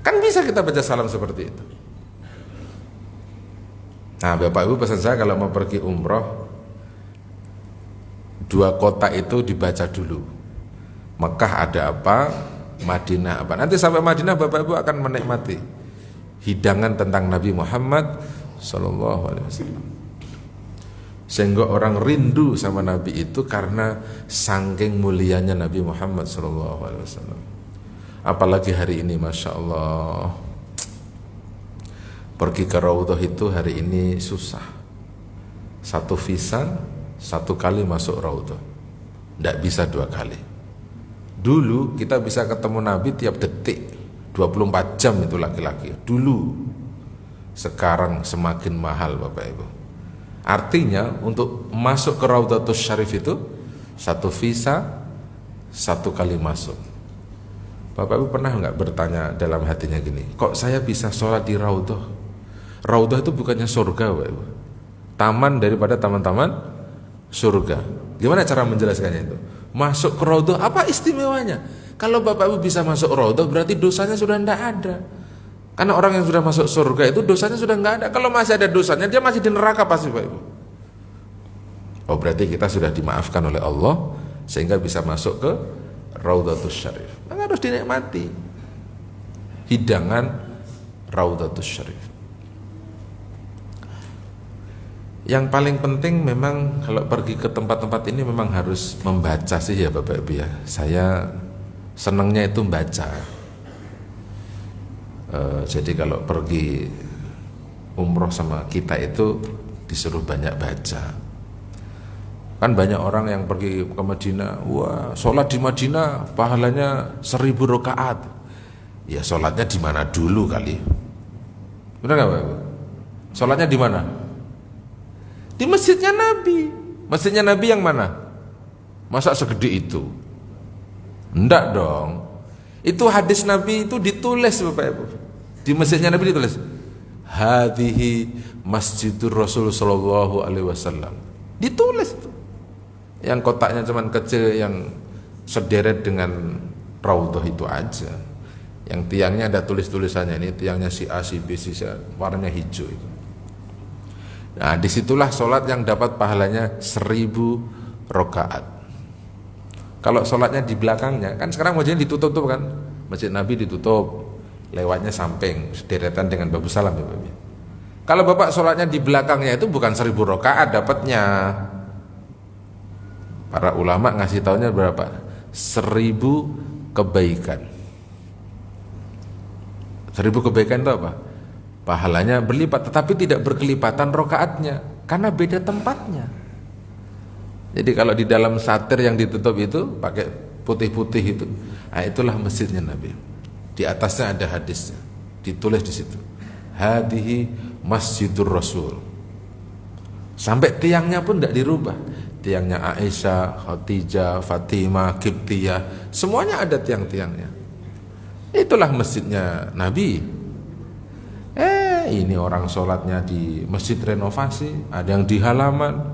Kan bisa kita baca salam seperti itu. Nah, Bapak Ibu, pesan saya kalau mau pergi umroh, 2 kota itu dibaca dulu. Mekah ada apa, Madinah apa. Nanti sampai Madinah Bapak Ibu akan menikmati hidangan tentang Nabi Muhammad sallallahu alaihi wasallam. Sehingga orang rindu sama Nabi itu karena saking mulianya Nabi Muhammad sallallahu alaihi wasallam. Apalagi hari ini, Masya Allah, pergi ke Raudhah itu hari ini susah. 1 visa, 1 kali masuk Raudhah, tidak bisa 2 kali. Dulu kita bisa ketemu Nabi tiap detik, 24 jam itu laki-laki dulu. Sekarang semakin mahal, Bapak Ibu. Artinya untuk masuk ke Raudhatus Syarif itu 1 visa, 1 kali masuk. Bapak Ibu pernah nggak bertanya dalam hatinya gini, kok saya bisa sholat di Raudhah? Raudhah itu bukannya surga, Bapak Ibu. Taman daripada taman-taman surga. Gimana cara menjelaskannya itu? Masuk ke Raudhah, apa istimewanya? Kalau Bapak Ibu bisa masuk Raudhah, berarti dosanya sudah tidak ada. Karena orang yang sudah masuk surga itu dosanya sudah nggak ada. Kalau masih ada dosanya, dia masih di neraka pasti, Bapak Ibu. Oh, berarti kita sudah dimaafkan oleh Allah sehingga bisa masuk ke Raudhatus Syarif. Maka harus dinikmati hidangan Raudhatus Syarif. Yang paling penting memang kalau pergi ke tempat-tempat ini memang harus membaca sih ya Bapak Ibu ya. Saya senangnya itu membaca. Jadi kalau pergi umroh sama kita itu disuruh banyak baca. Kan banyak orang yang pergi ke Madinah, wah sholat di Madinah pahalanya 1000 rakaat. Ya sholatnya di mana dulu kali? Benar nggak Bapak Ibu? Sholatnya di mana? Di masjidnya Nabi. Masjidnya Nabi yang mana? Masa segede itu? Enggak dong. Itu hadis Nabi itu ditulis Bapak Ibu. Di masjidnya Nabi ditulis, hadhihi masjidur Rasul sallallahu alaihi wasallam. Ditulis tuh. Yang kotaknya cuman kecil, yang sederet dengan Raudhah itu aja. Yang tiangnya ada tulis-tulisannya, ini tiangnya si A, si B, si C, warnanya hijau itu. Nah, disitulah sholat yang dapat pahalanya 1000 rakaat. Kalau sholatnya di belakangnya, kan sekarang masjidnya ditutup kan, masjid Nabi ditutup, lewatnya samping, sederetan dengan babu salam ya Bapak. Kalau Bapak sholatnya di belakangnya itu bukan 1000 rakaat dapatnya. Para ulama ngasih taunya berapa? 1000 kebaikan. 1000 kebaikan itu apa? Pahalanya berlipat, tetapi tidak berkelipatan rokaatnya karena beda tempatnya. Jadi kalau di dalam satir yang ditutup itu pakai putih-putih itu, nah itulah masjidnya Nabi. Di atasnya ada hadisnya, ditulis di situ. Hadihi Masjidur Rasul. Sampai tiangnya pun tidak dirubah. Tiangnya Aisyah, Khadijah, Fatimah, Qibtiyah, semuanya ada tiang-tiangnya. Itulah masjidnya Nabi. Ini orang sholatnya di masjid renovasi, ada yang di halaman.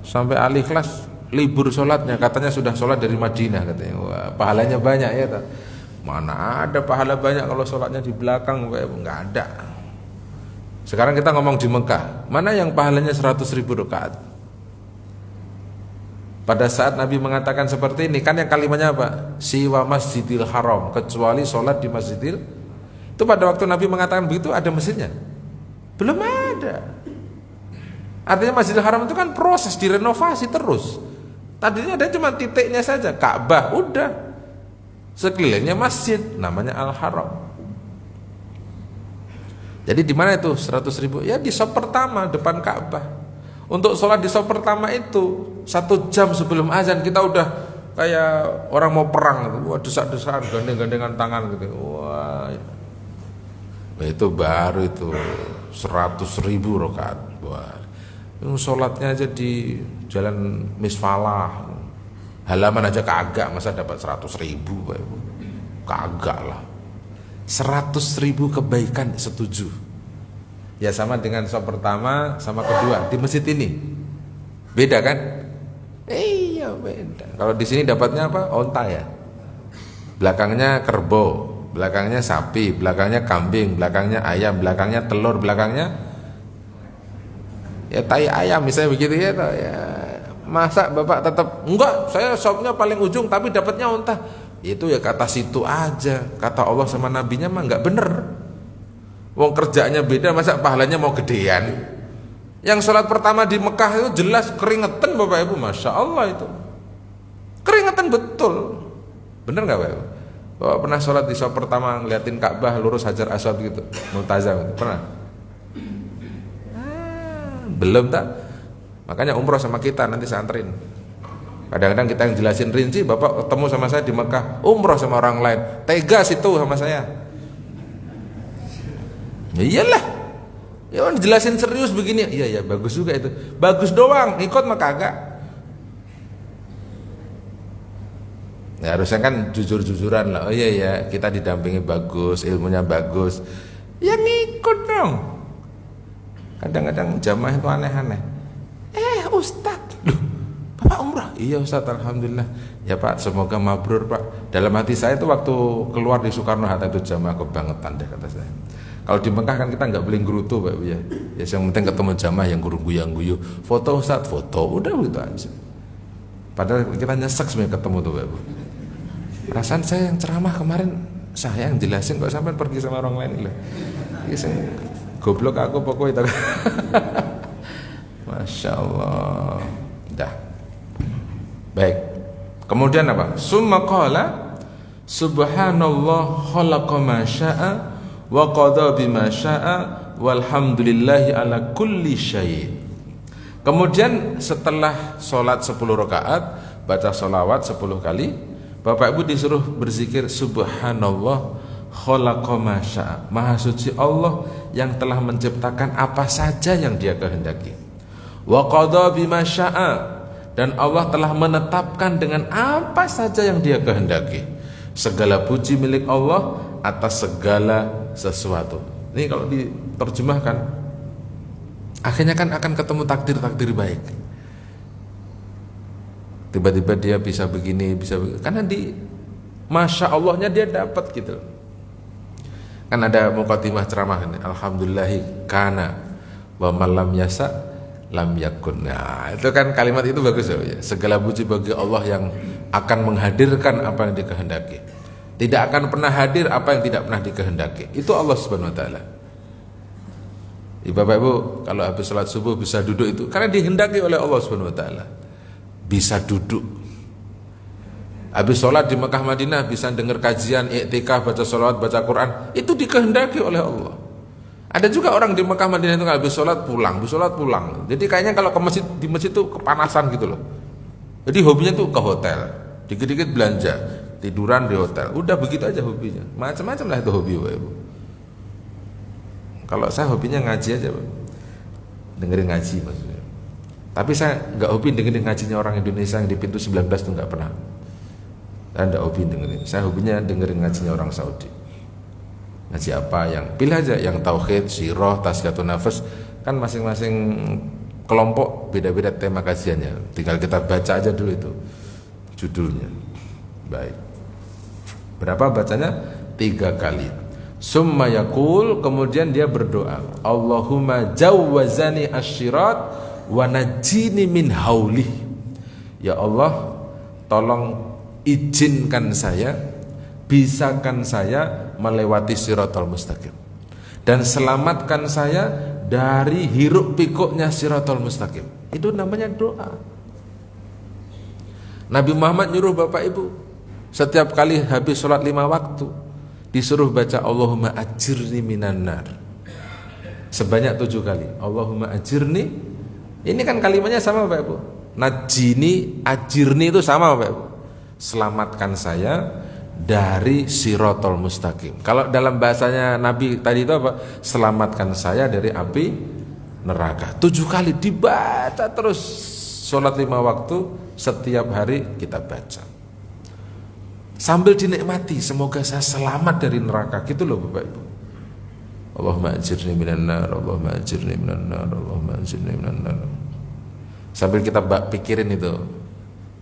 Sampai Al-Ikhlas libur sholatnya, katanya sudah sholat dari Madinah katanya. Wah, pahalanya banyak ya tak? Mana ada pahala banyak kalau sholatnya di belakang, nggak ada. Sekarang kita ngomong di Mekah, mana yang pahalanya 100.000 rakaat? Pada saat Nabi mengatakan seperti ini, kan yang kalimatnya apa? Siwa Masjidil Haram, kecuali sholat di Masjidil. Itu pada waktu Nabi mengatakan begitu ada masjidnya? Belum ada. Artinya Masjidil Haram itu kan proses direnovasi terus. Tadinya ada cuma titiknya saja, Ka'bah, udah. Sekelilingnya masjid, namanya Al-Haram. Jadi di mana itu 100.000? Ya di shop pertama depan Ka'bah. Untuk sholat di shop pertama itu 1 jam sebelum azan kita udah kayak orang mau perang gitu. Wah, desak-desakan, gandeng-gandengan tangan gitu. Wah. Itu baru itu 100.000 rakaat. Wah. Sholatnya aja di jalan Misfalah Halaman aja kagak, masa dapat 100.000 Bapak Ibu? Kagak lah. 100.000 kebaikan setuju. Ya sama dengan sop pertama sama kedua di masjid ini. Beda kan? Iya beda. Kalau di sini dapatnya apa? Onta ya. Belakangnya kerbau, belakangnya sapi, belakangnya kambing, belakangnya ayam, belakangnya telur, belakangnya ya tai ayam misalnya begitu ya. Masa Bapak tetap enggak, saya sopnya paling ujung tapi dapatnya onta. Itu ya kata situ aja. Kata Allah sama nabinya mah enggak bener. Wong kerjanya beda, masa pahalanya mau gedean. Yang sholat pertama di Mekah itu jelas keringetan Bapak Ibu, Masya Allah itu keringetan betul. Bener gak Bapak Ibu? Bapak pernah sholat di sholat pertama ngeliatin Ka'bah lurus Hajar Aswad gitu, multazam gitu, pernah? Belum tak? Makanya umroh sama kita nanti saya anterin. Kadang-kadang kita yang jelasin rinci, Bapak ketemu sama saya di Mekah, umroh sama orang lain, tegas itu sama saya. Ya iyalah, ya jelasin serius begini, iya bagus juga itu, bagus doang, ikut mah kagak. Ya harusnya kan jujur-jujuran lah. Oh iya kita didampingi bagus, ilmunya bagus, ya ngikut dong. Kadang-kadang jamaah itu aneh-aneh. Ustadz, loh Bapak umrah? Iya Ustadz, alhamdulillah. Ya Pak, semoga mabrur Pak. Dalam hati saya itu waktu keluar di Soekarno-Hatta itu jamaah kebangetan deh kata saya. Kalau di Mekah kan kita nggak boleh gerutu Pak ya. Ya yang penting ketemu jamaah yang guyang-guyu. Foto Ustadz, foto, udah gitu aja. Padahal kita nyesek sebenarnya ketemu tuh Pak. Perasaan saya yang ceramah kemarin, saya yang jelasin kok sampai pergi sama orang lain lah. Goblok aku pokoknya. Masya Allah. Dah. Baik. Kemudian apa? Summa qala subhanallah khalaqa ma syaa wa qada bima syaa walhamdulillahi ala kulli syai'. Kemudian setelah sholat 10 rakaat, baca sholawat 10 kali, Bapak Ibu disuruh berzikir subhanallah khalaqa ma syaa. Maha suci Allah yang telah menciptakan apa saja yang Dia kehendaki. Wa qada bima syaa, dan Allah telah menetapkan dengan apa saja yang Dia kehendaki. Segala puji milik Allah atas segala sesuatu. Ini kalau diterjemahkan, akhirnya kan akan ketemu takdir-takdir baik. Tiba-tiba dia bisa begini, bisa begini. Karena di Masya Allahnya dia dapat gitu. Kan ada muqaddimah ceramah ini, alhamdulillahi kana wa malam yasa lam yakun. Nah, itu kan kalimat itu bagus ya. Segala puji bagi Allah yang akan menghadirkan apa yang dikehendaki. Tidak akan pernah hadir apa yang tidak pernah dikehendaki. Itu Allah Subhanahu wa taala. Bapak Ibu, kalau habis salat subuh bisa duduk itu karena dihendaki oleh Allah Subhanahu wa taala. Bisa duduk. Habis sholat di Mekah Madinah bisa dengar kajian, iktikaf, baca sholawat, baca Quran, itu dikehendaki oleh Allah. Ada juga orang di Mekah Madinah itu habis sholat pulang, Jadi kayaknya kalau ke masjid, di masjid itu kepanasan gitu loh. Jadi hobinya tuh ke hotel, dikit-dikit belanja, tiduran di hotel. Udah begitu aja hobinya. Macam-macam lah itu hobi Bapak Ibu. Kalau saya hobinya ngaji aja Pak. Dengerin ngaji maksudnya. Tapi saya nggak hobi dengerin ngajinya orang Indonesia yang di pintu 19 itu nggak pernah. Saya nggak hobi dengerin. Saya hobinya dengerin ngajinya orang Saudi. Ngaji apa yang pilih aja, yang tauhid, sirah, tazkiyatun nafas, kan masing-masing kelompok beda-beda tema kajiannya. Tinggal kita baca aja dulu itu judulnya. Baik. Berapa bacanya? 3 kali. Summa yaqul, kemudian dia berdoa, Allahumma jawwazani asyirat wa najini min hauli. Ya Allah, tolong izinkan saya, bisakan saya melewati siratal mustaqim, dan selamatkan saya dari hiruk pikuknya siratal mustaqim. Itu namanya doa. Nabi Muhammad nyuruh Bapak Ibu setiap kali habis sholat 5 waktu disuruh baca Allahumma ajirni minan nar sebanyak 7 kali. Allahumma ajirni, ini kan kalimatnya sama Bapak Ibu. Najini, ajirni itu sama Bapak Ibu. Selamatkan saya dari siratal mustaqim. Kalau dalam bahasanya Nabi tadi itu apa? Selamatkan saya dari api neraka. 7 kali dibaca terus sholat 5 waktu setiap hari kita baca. Sambil dinikmati, semoga saya selamat dari neraka, gitu loh Bapak Ibu. Allahumma ajirni minan nar, Allahumma ajirni minan nar, Allahumma ajirni minan nar. Sambil kita pikirin itu,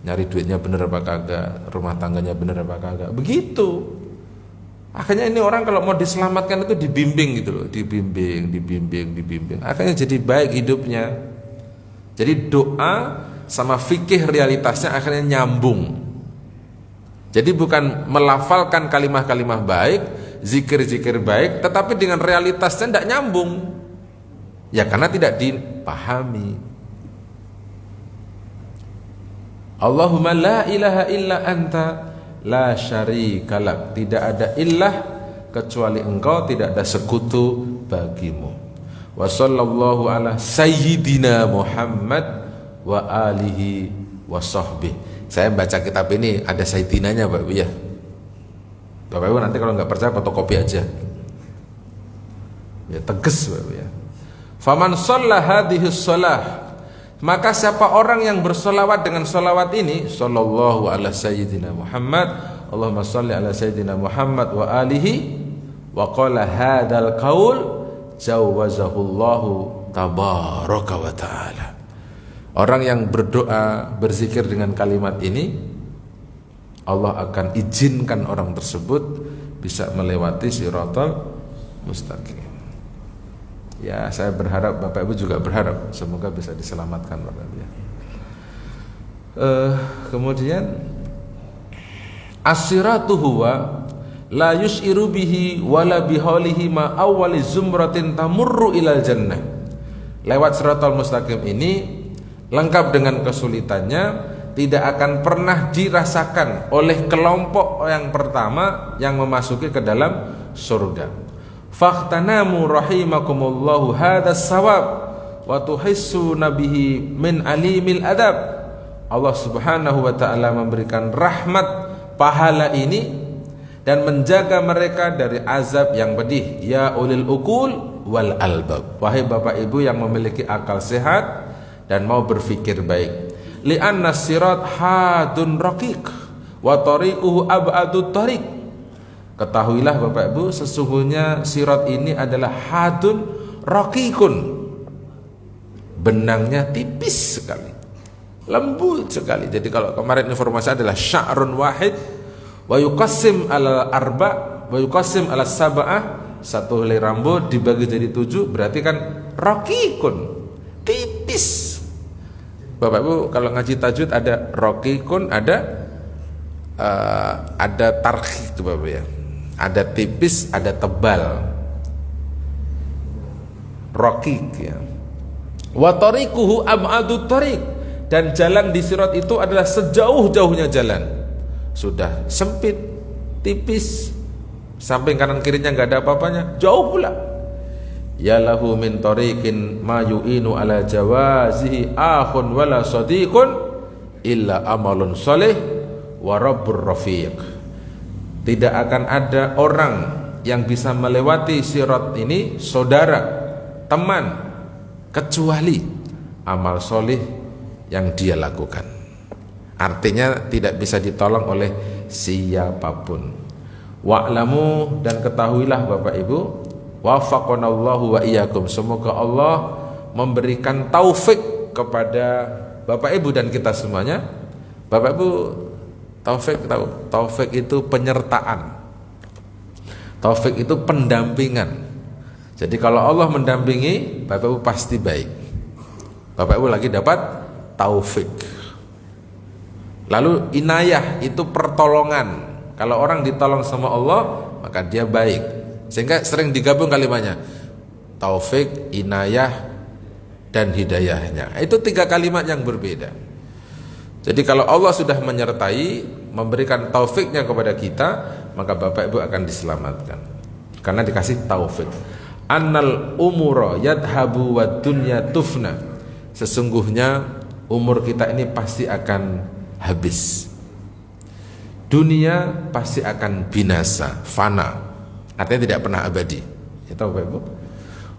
nyari duitnya bener apa kagak, rumah tangganya bener apa kagak, begitu. Akhirnya ini orang kalau mau diselamatkan itu dibimbing gitu loh, dibimbing. Akhirnya jadi baik hidupnya. Jadi doa sama fikih realitasnya akhirnya nyambung. Jadi bukan melafalkan kalimah-kalimah baik, zikir-zikir baik, tetapi dengan realitasnya tidak nyambung. Ya karena tidak dipahami. Allahumma la ilaha illa anta la syarika lak. Tidak ada ilah kecuali engkau, tidak ada sekutu bagimu. Wa sallallahu ala sayyidina Muhammad wa alihi wa sahbihi. Saya baca kitab ini ada sayyidinanya Bapak Ibu ya. Bapak Ibu nanti kalau nggak percaya fotokopi aja. Ya tegas Bapak Ibu ya. Faman shalla hadhihi shalah, maka siapa orang yang bersolawat dengan solawat ini, sallallahu ala sayyidina Muhammad, Allahumma sholli ala sayyidina Muhammad wa alihi, wa qala hadzal qaul jawazahullahu tabaraka wa ta'ala. Orang yang berdoa, berzikir dengan kalimat ini, Allah akan izinkan orang tersebut bisa melewati siratal mustaqim. Ya, saya berharap Bapak Ibu juga berharap semoga bisa diselamatkan Bapak Ibu ya. Kemudian as-siratu huwa la yus'iru bihi wala bihalihi ma awwali zumratin tamurru ilal jannah. Lewat siratal mustaqim ini lengkap dengan kesulitannya, tidak akan pernah dirasakan oleh kelompok yang pertama yang memasuki ke dalam surga. Fakhtanamu rahimakumullahu hadas sawab wa tuhissu nabihi min alimil adab. Allah Subhanahu wa taala memberikan rahmat pahala ini dan menjaga mereka dari azab yang pedih. Ya ulil uqul wal albab. Wahai Bapak Ibu yang memiliki akal sehat dan mau berfikir baik. Li'anna sirat hadun raqiq wa tariquhu ab'adut tariq. Ketahuilah Bapak Ibu, sesungguhnya sirat ini adalah hadun raqiqun. Benangnya tipis sekali, lembut sekali. Jadi kalau kemarin informasi adalah sya'run wahid wa yuqassim ala arba' wa yuqassim ala sab'ah, satu helai rambut dibagi jadi 7, berarti kan raqiqun, tipis. Bapak Ibu kalau ngaji tajwid ada raqiqun, ada tarkhiq itu Bapak ya. Ada tipis, ada tebal. Raqiq ya. Wa tariquhu ab'adut tariq, dan jalan di sirat itu adalah sejauh-jauhnya jalan. Sudah sempit, tipis, samping kanan kirinya enggak ada apa-apanya, jauh pula. Ya lahu min tariqin ma yu'inu ala jawazihi akhun wala sadiqun illa amalun salih wa rabbur rafiq. Tidak akan ada orang yang bisa melewati sirat ini, saudara, teman, kecuali amal solih yang dia lakukan. Artinya tidak bisa ditolong oleh siapapun. Wa'lamu, dan ketahuilah Bapak Ibu, wafaqanallahu wa iyyakum, semoga Allah memberikan taufik kepada Bapak Ibu dan kita semuanya. Bapak Ibu, taufik itu penyertaan, taufik itu pendampingan. Jadi kalau Allah mendampingi, Bapak Ibu pasti baik. Bapak Ibu lagi dapat taufik. Lalu inayah itu pertolongan. Kalau orang ditolong sama Allah, maka dia baik. Sehingga sering digabung kalimatnya, taufik, inayah, dan hidayahnya. Itu 3 kalimat yang berbeda. Jadi kalau Allah sudah menyertai, memberikan taufiknya kepada kita, maka Bapak Ibu akan diselamatkan karena dikasih taufik. Annal umura yadhabu wad dunya tufna. Sesungguhnya umur kita ini pasti akan habis. Dunia pasti akan binasa, fana. Artinya tidak pernah abadi. Ya tahu Bapak Ibu?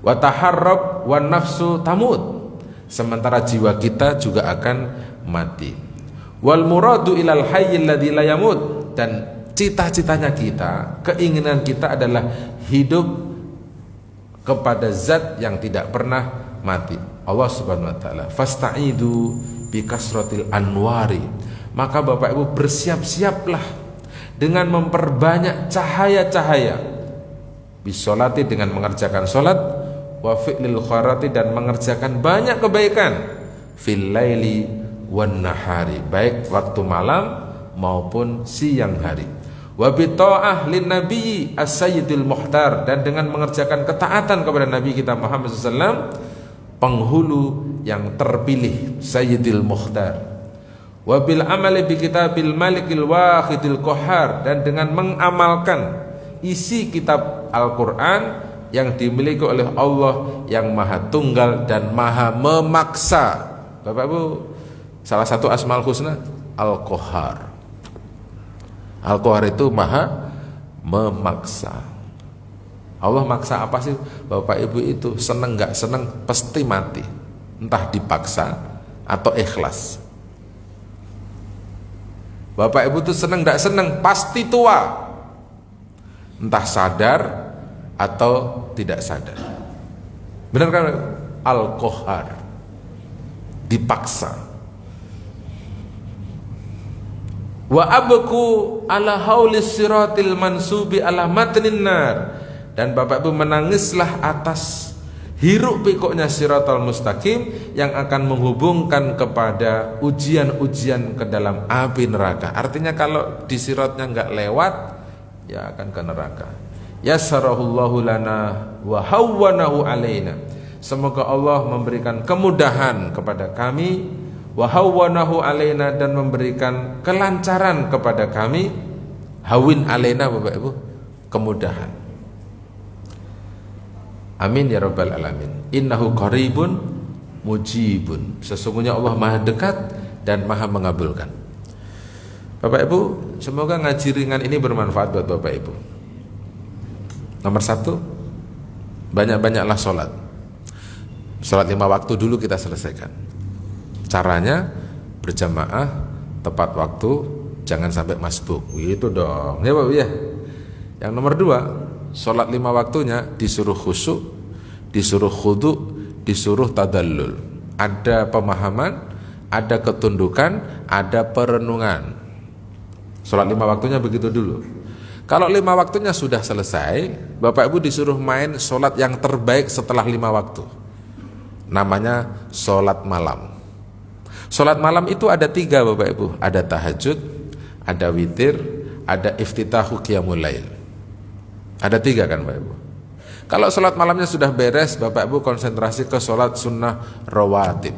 Wa taharrab wan nafsu tamut. Sementara jiwa kita juga akan mati. Wal muradu ilal hayyil ladzi la yamut, dan cita-citanya kita, keinginan kita adalah hidup kepada zat yang tidak pernah mati, Allah Subhanahu wa taala. Fasta'idu bi kasratil anwari, maka Bapak Ibu bersiap-siaplah dengan memperbanyak cahaya-cahaya, bisolati dengan mengerjakan solat, wa fi'lil khairati dan mengerjakan banyak kebaikan, fil laili wan nahari, baik waktu malam maupun siang hari, wa bi ta'ah lin nabi as-sayyidil muhtar, dan dengan mengerjakan ketaatan kepada Nabi kita Muhammad SAW, penghulu yang terpilih, sayyidil muhtar, wa bil amali bi kitabil malikil wahidil qahar, dan dengan mengamalkan isi kitab Al-Qur'an yang dimiliki oleh Allah yang maha tunggal dan maha memaksa. Bapak Ibu, salah satu asmaul husna Al-Qahar. Al-Qahar itu maha memaksa. Allah maksa apa sih? Bapak Ibu itu seneng gak seneng pasti mati, entah dipaksa atau ikhlas. Bapak Ibu itu seneng gak seneng pasti tua, entah sadar atau tidak sadar. Benar kan? Al-Qahar, dipaksa. Wa abku ala haulis siratil mansubi ala matnin nar, dan Bapak Ibu menangislah atas hiruk pikuknya siratal mustaqim yang akan menghubungkan kepada ujian-ujian ke dalam api neraka. Artinya kalau di siratnya enggak lewat, ya akan ke neraka. Yassarahullahu lana wa hawwanahu alaina, semoga Allah memberikan kemudahan kepada kami, wa hawwanahu alaina, dan memberikan kelancaran kepada kami. Hawin alaina Bapak Ibu, kemudahan. Amin ya rabbal alamin. Innahu qaribun mujibun, sesungguhnya Allah maha dekat dan maha mengabulkan. Bapak Ibu, semoga ngaji ringan ini bermanfaat buat Bapak Ibu. Nomor 1, banyak-banyaklah sholat. Sholat 5 waktu dulu kita selesaikan. Caranya berjamaah, tepat waktu, jangan sampai masbuk. Gitu dong, ya Bapak ya. Yang nomor 2, sholat 5 waktunya disuruh khusyuk, disuruh khudu, disuruh tadallul. Ada pemahaman, ada ketundukan, ada perenungan. Sholat 5 waktunya begitu dulu. Kalau 5 waktunya sudah selesai, Bapak Ibu disuruh main sholat yang terbaik setelah 5 waktu. Namanya sholat malam. Sholat malam itu ada 3 Bapak Ibu. Ada tahajud, ada witir, ada iftitahu qiyamul lail. Ada 3 kan Bapak Ibu. Kalau sholat malamnya sudah beres, Bapak Ibu konsentrasi ke sholat sunnah rawatib,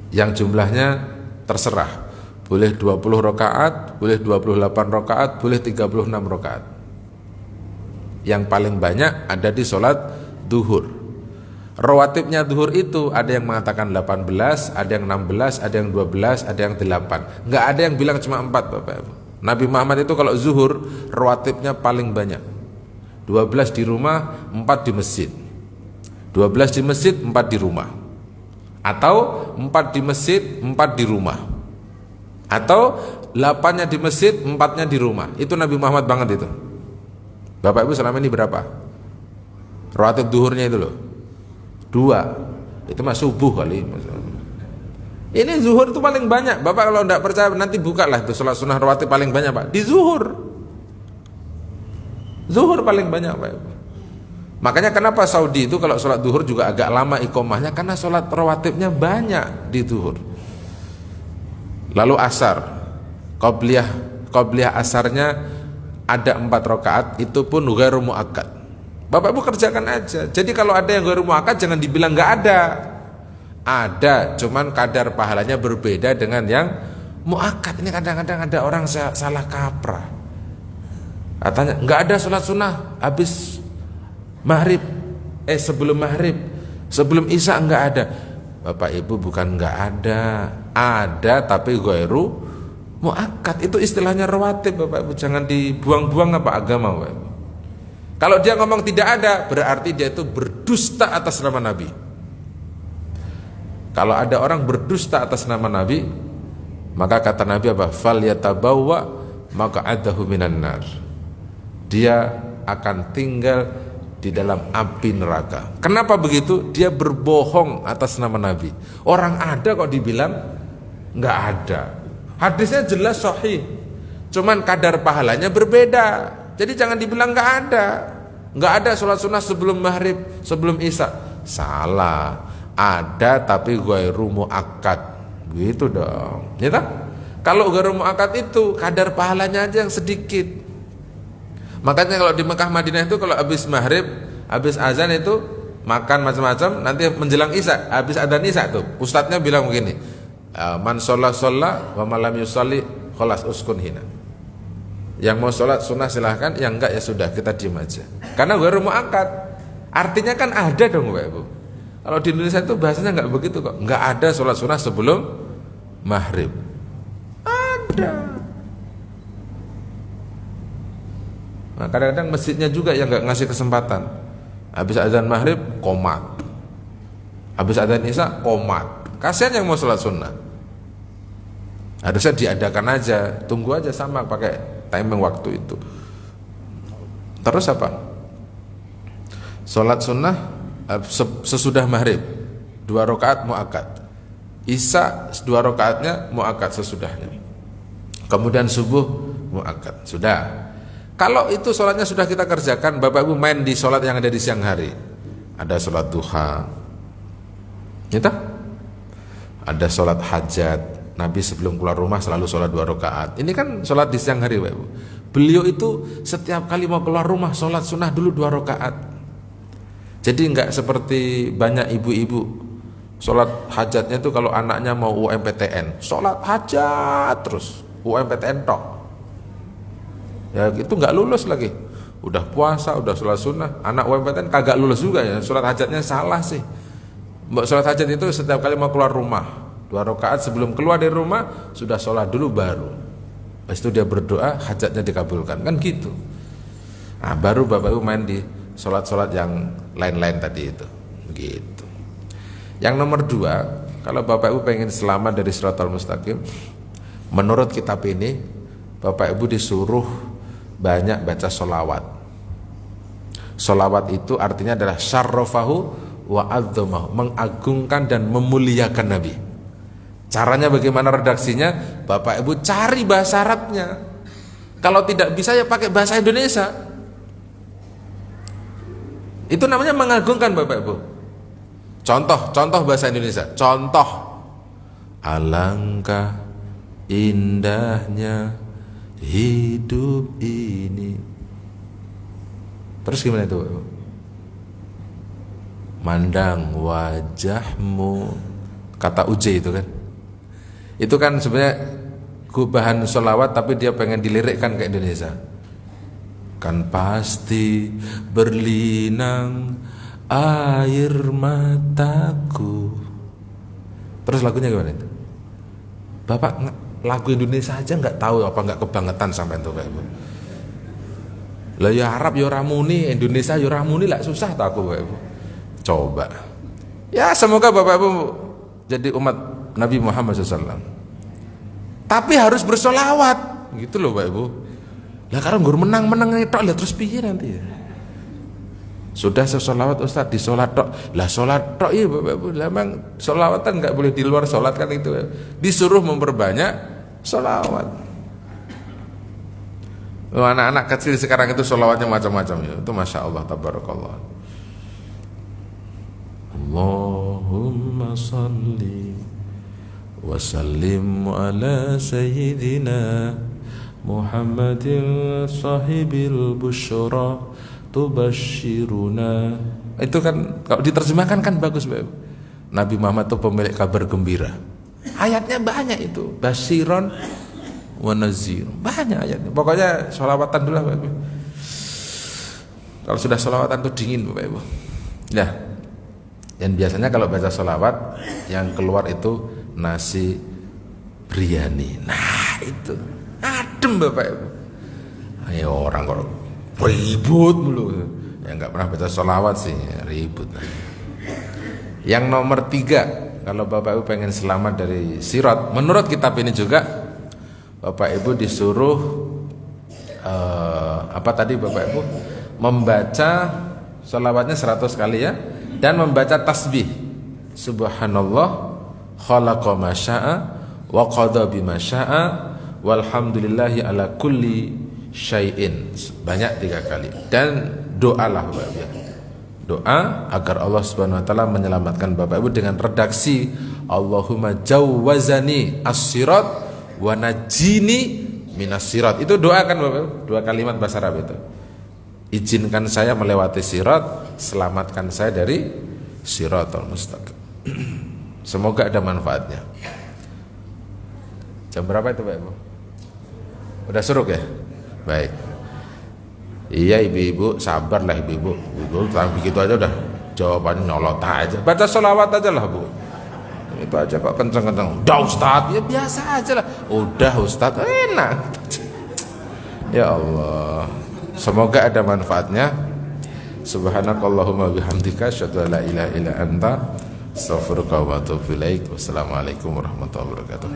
yang jumlahnya terserah. Boleh 20 rakaat, boleh 28 rakaat, boleh 36 rakaat. Yang paling banyak ada di sholat duhur. Rawatibnya duhur itu ada yang mengatakan 18, ada yang 16, ada yang 12, ada yang 8. Nggak ada yang bilang cuma 4 Bapak Ibu. Nabi Muhammad itu kalau zuhur rawatibnya paling banyak. 12 di rumah, 4 di masjid. 12 di masjid, 4 di rumah. Atau 4 di masjid, 4 di rumah. Atau 8-nya di masjid, 4-nya di rumah. Itu Nabi Muhammad banget itu. Bapak Ibu selama ini berapa? Rawatib duhurnya itu loh 2. Itu mah subuh kali. Ini zuhur itu paling banyak. Bapak kalau tidak percaya nanti bukalah itu sholat sunnah rawatib paling banyak Pak. Di zuhur. Zuhur paling banyak Pak Ibu. Makanya kenapa Saudi itu kalau sholat duhur juga agak lama iqomahnya, karena sholat rawatibnya banyak di duhur. Lalu asar, qobliyah asarnya ada 4 rakaat, itu pun ghairu muakkad. Bapak Ibu kerjakan aja. Jadi kalau ada yang ghairu muakkad jangan dibilang nggak ada. Ada, cuman kadar pahalanya berbeda dengan yang muakkad. Ini kadang-kadang ada orang salah kaprah. Katanya nggak ada sholat sunnah habis maghrib, sebelum maghrib, sebelum isya nggak ada. Bapak Ibu bukan nggak ada tapi ghairu muakkad. Itu istilahnya rawatib Bapak Ibu, jangan dibuang-buang apa agama Bapak Ibu. Kalau dia ngomong tidak ada, berarti dia itu berdusta atas nama Nabi. Kalau ada orang berdusta atas nama Nabi, Maka kata Nabi apa? Fal yatabawwa maq'adahu minan nar. Dia akan tinggal di dalam api neraka. Kenapa begitu? Dia berbohong atas nama Nabi. Orang ada kok dibilang nggak ada. Hadisnya jelas sahih. Cuman kadar pahalanya berbeda. Jadi jangan dibilang nggak ada. Nggak ada sholat sunnah sebelum maghrib, sebelum isya. Salah. Ada tapi ghairu muakkad. Gitu dong. Ya tak? Kalau ghairu muakkad itu kadar pahalanya aja yang sedikit. Makanya kalau di Mekah Madinah itu kalau habis maghrib, habis azan itu makan macam-macam, nanti menjelang isya, habis adzan isya tuh, ustadznya bilang begini, man sholat wa malam yusolli kholas uskun hina. Yang mau sholat sunnah silahkan, yang enggak ya sudah kita diem aja. Karena ghairu muakkad, artinya kan ada dong Bapak Ibu. Kalau di Indonesia itu bahasanya enggak begitu kok, enggak ada sholat sunnah sebelum maghrib. Ada. Nah, kadang-kadang masjidnya juga yang enggak ngasih kesempatan. Habis azan maghrib qomat, habis azan isya qomat. Kasihan yang mau sholat sunnah. Harusnya diadakan aja, tunggu aja sama pakai timing waktu itu. Terus apa? Sholat sunnah sesudah maghrib 2 rakaat muakkad, isya 2 rakaatnya muakkad sesudahnya, kemudian subuh muakkad. Sudah. Kalau itu sholatnya sudah kita kerjakan, Bapak Ibu main di sholat yang ada di siang hari. Ada sholat duha, gitu? Ada sholat hajat. Nabi sebelum keluar rumah selalu sholat 2 rakaat. Ini kan sholat di siang hari Bapak Ibu. Beliau itu setiap kali mau keluar rumah sholat sunnah dulu 2 rakaat. Jadi enggak seperti banyak ibu-ibu sholat hajatnya itu kalau anaknya mau UMPTN, sholat hajat terus, UMPTN tok. Ya itu enggak lulus lagi. Udah puasa, udah sholat sunnah, anak UMPTN kagak lulus juga ya. Sholat hajatnya salah sih. Mbak sholat hajat itu setiap kali mau keluar rumah 2 rakaat sebelum keluar dari rumah sudah sholat dulu baru. Habis itu dia berdoa hajatnya dikabulkan, kan gitu. Nah baru Bapak Ibu main di sholat-sholat yang lain-lain tadi itu, begitu. Yang nomor 2, kalau Bapak Ibu pengen selamat dari Shiratal Mustaqim, menurut kitab ini Bapak Ibu disuruh banyak baca sholawat. Sholawat itu artinya adalah syarrafahu wa adzamahu, mengagungkan dan memuliakan Nabi. Caranya bagaimana redaksinya? Bapak Ibu cari bahasa Arabnya. Kalau tidak bisa ya pakai bahasa Indonesia. Itu namanya mengagungkan Bapak Ibu. Contoh bahasa Indonesia. Contoh. Alangkah indahnya hidup ini. Terus gimana itu Bapak Ibu? Mandang wajahmu. Kata Uje itu kan. Itu kan sebenarnya gubahan sholawat tapi dia pengen dilirikkan ke Indonesia. Kan pasti berlinang air mataku. Terus lagunya gimana itu? Bapak lagu Indonesia aja nggak tahu apa nggak kebangetan sampai itu Pak Ibu. Lah ya Arab ya ramuni, Indonesia ya ramuni lah susah tak aku Pak Ibu. Coba. Ya semoga Bapak Ibu jadi umat Nabi Muhammad SAW. Tapi harus bersolawat, gitu loh Pak Ibu. Lah karena gue menang itu lihat terus piye nanti ya. Sudah sesolawat Ustaz di sholat tok. Lah sholat tok iya Bapak Ibu. Lah emang sholawatan nggak boleh di luar sholat kan itu. Disuruh memperbanyak sholawat. Anak-anak kecil sekarang itu sholawatnya macam-macam ya. Itu masya Allah tabarakallah. Allahumma salli wa sallim ala sayyidina Muhammadin sahibil busyra tubashiruna. Itu kan kalau diterjemahkan kan bagus Bapak. Nabi Muhammad itu pemilik kabar gembira. Ayatnya banyak itu. Basyiron wa nazir. Banyak ayatnya. Pokoknya sholawatan dulu Bapak. Kalau sudah sholawatan itu dingin Bapak Ibu. Ya. Dan biasanya kalau baca sholawat yang keluar itu nasi biryani. Nah itu adem Bapak Ibu. Ayo orang kok ribut mulu. Ya nggak pernah baca sholawat sih ribut. Yang nomor 3 kalau Bapak Ibu pengen selamat dari sirat, menurut kitab ini juga Bapak Ibu disuruh apa tadi Bapak Ibu? Membaca sholawatnya 100 kali ya, dan membaca tasbih. Subhanallah khalaqa ma syaa wa qada bima syaa walhamdulillahi ala kulli syai'in, banyak 3 kali. Dan doalah Bapak Ibu, doa agar Allah Subhanahu wa taala menyelamatkan Bapak Ibu dengan redaksi Allahumma jawwazani as-sirat wa najini minas sirat. Itu doa kan Bapak Ibu, 2 kalimat bahasa Arab itu. Izinkan saya melewati sirat, selamatkan saya dari siratal mustaqim. Semoga ada manfaatnya. Jam berapa itu Pak Ibu? Udah suruk ya? Baik. Iya ibu-ibu, sabarlah ibu-ibu. Ibu begitu aja udah jawabannya nyolot aja. Baca sholawat aja lah Bu. Itu aja kok kenceng-kenceng. Udah Ustaz, ya biasa aja lah. Udah Ustaz, enak. Ya Allah, semoga ada manfaatnya. Subhanakallahumma bihamdika asyhadu an la ilaha illa anta astaghfiruka wa atubu ilaik. Wassalamualaikum warahmatullahi wabarakatuh.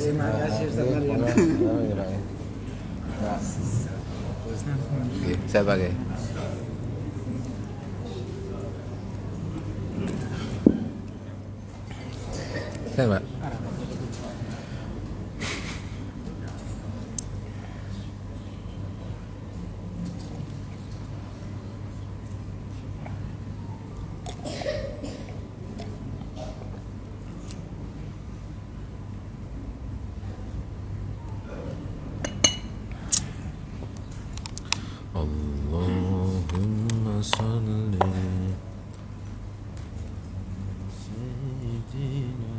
Terima kasih Ustaz Maryam. Oke, saya pakai. Saya Pak. Allahumma salli sayyidina.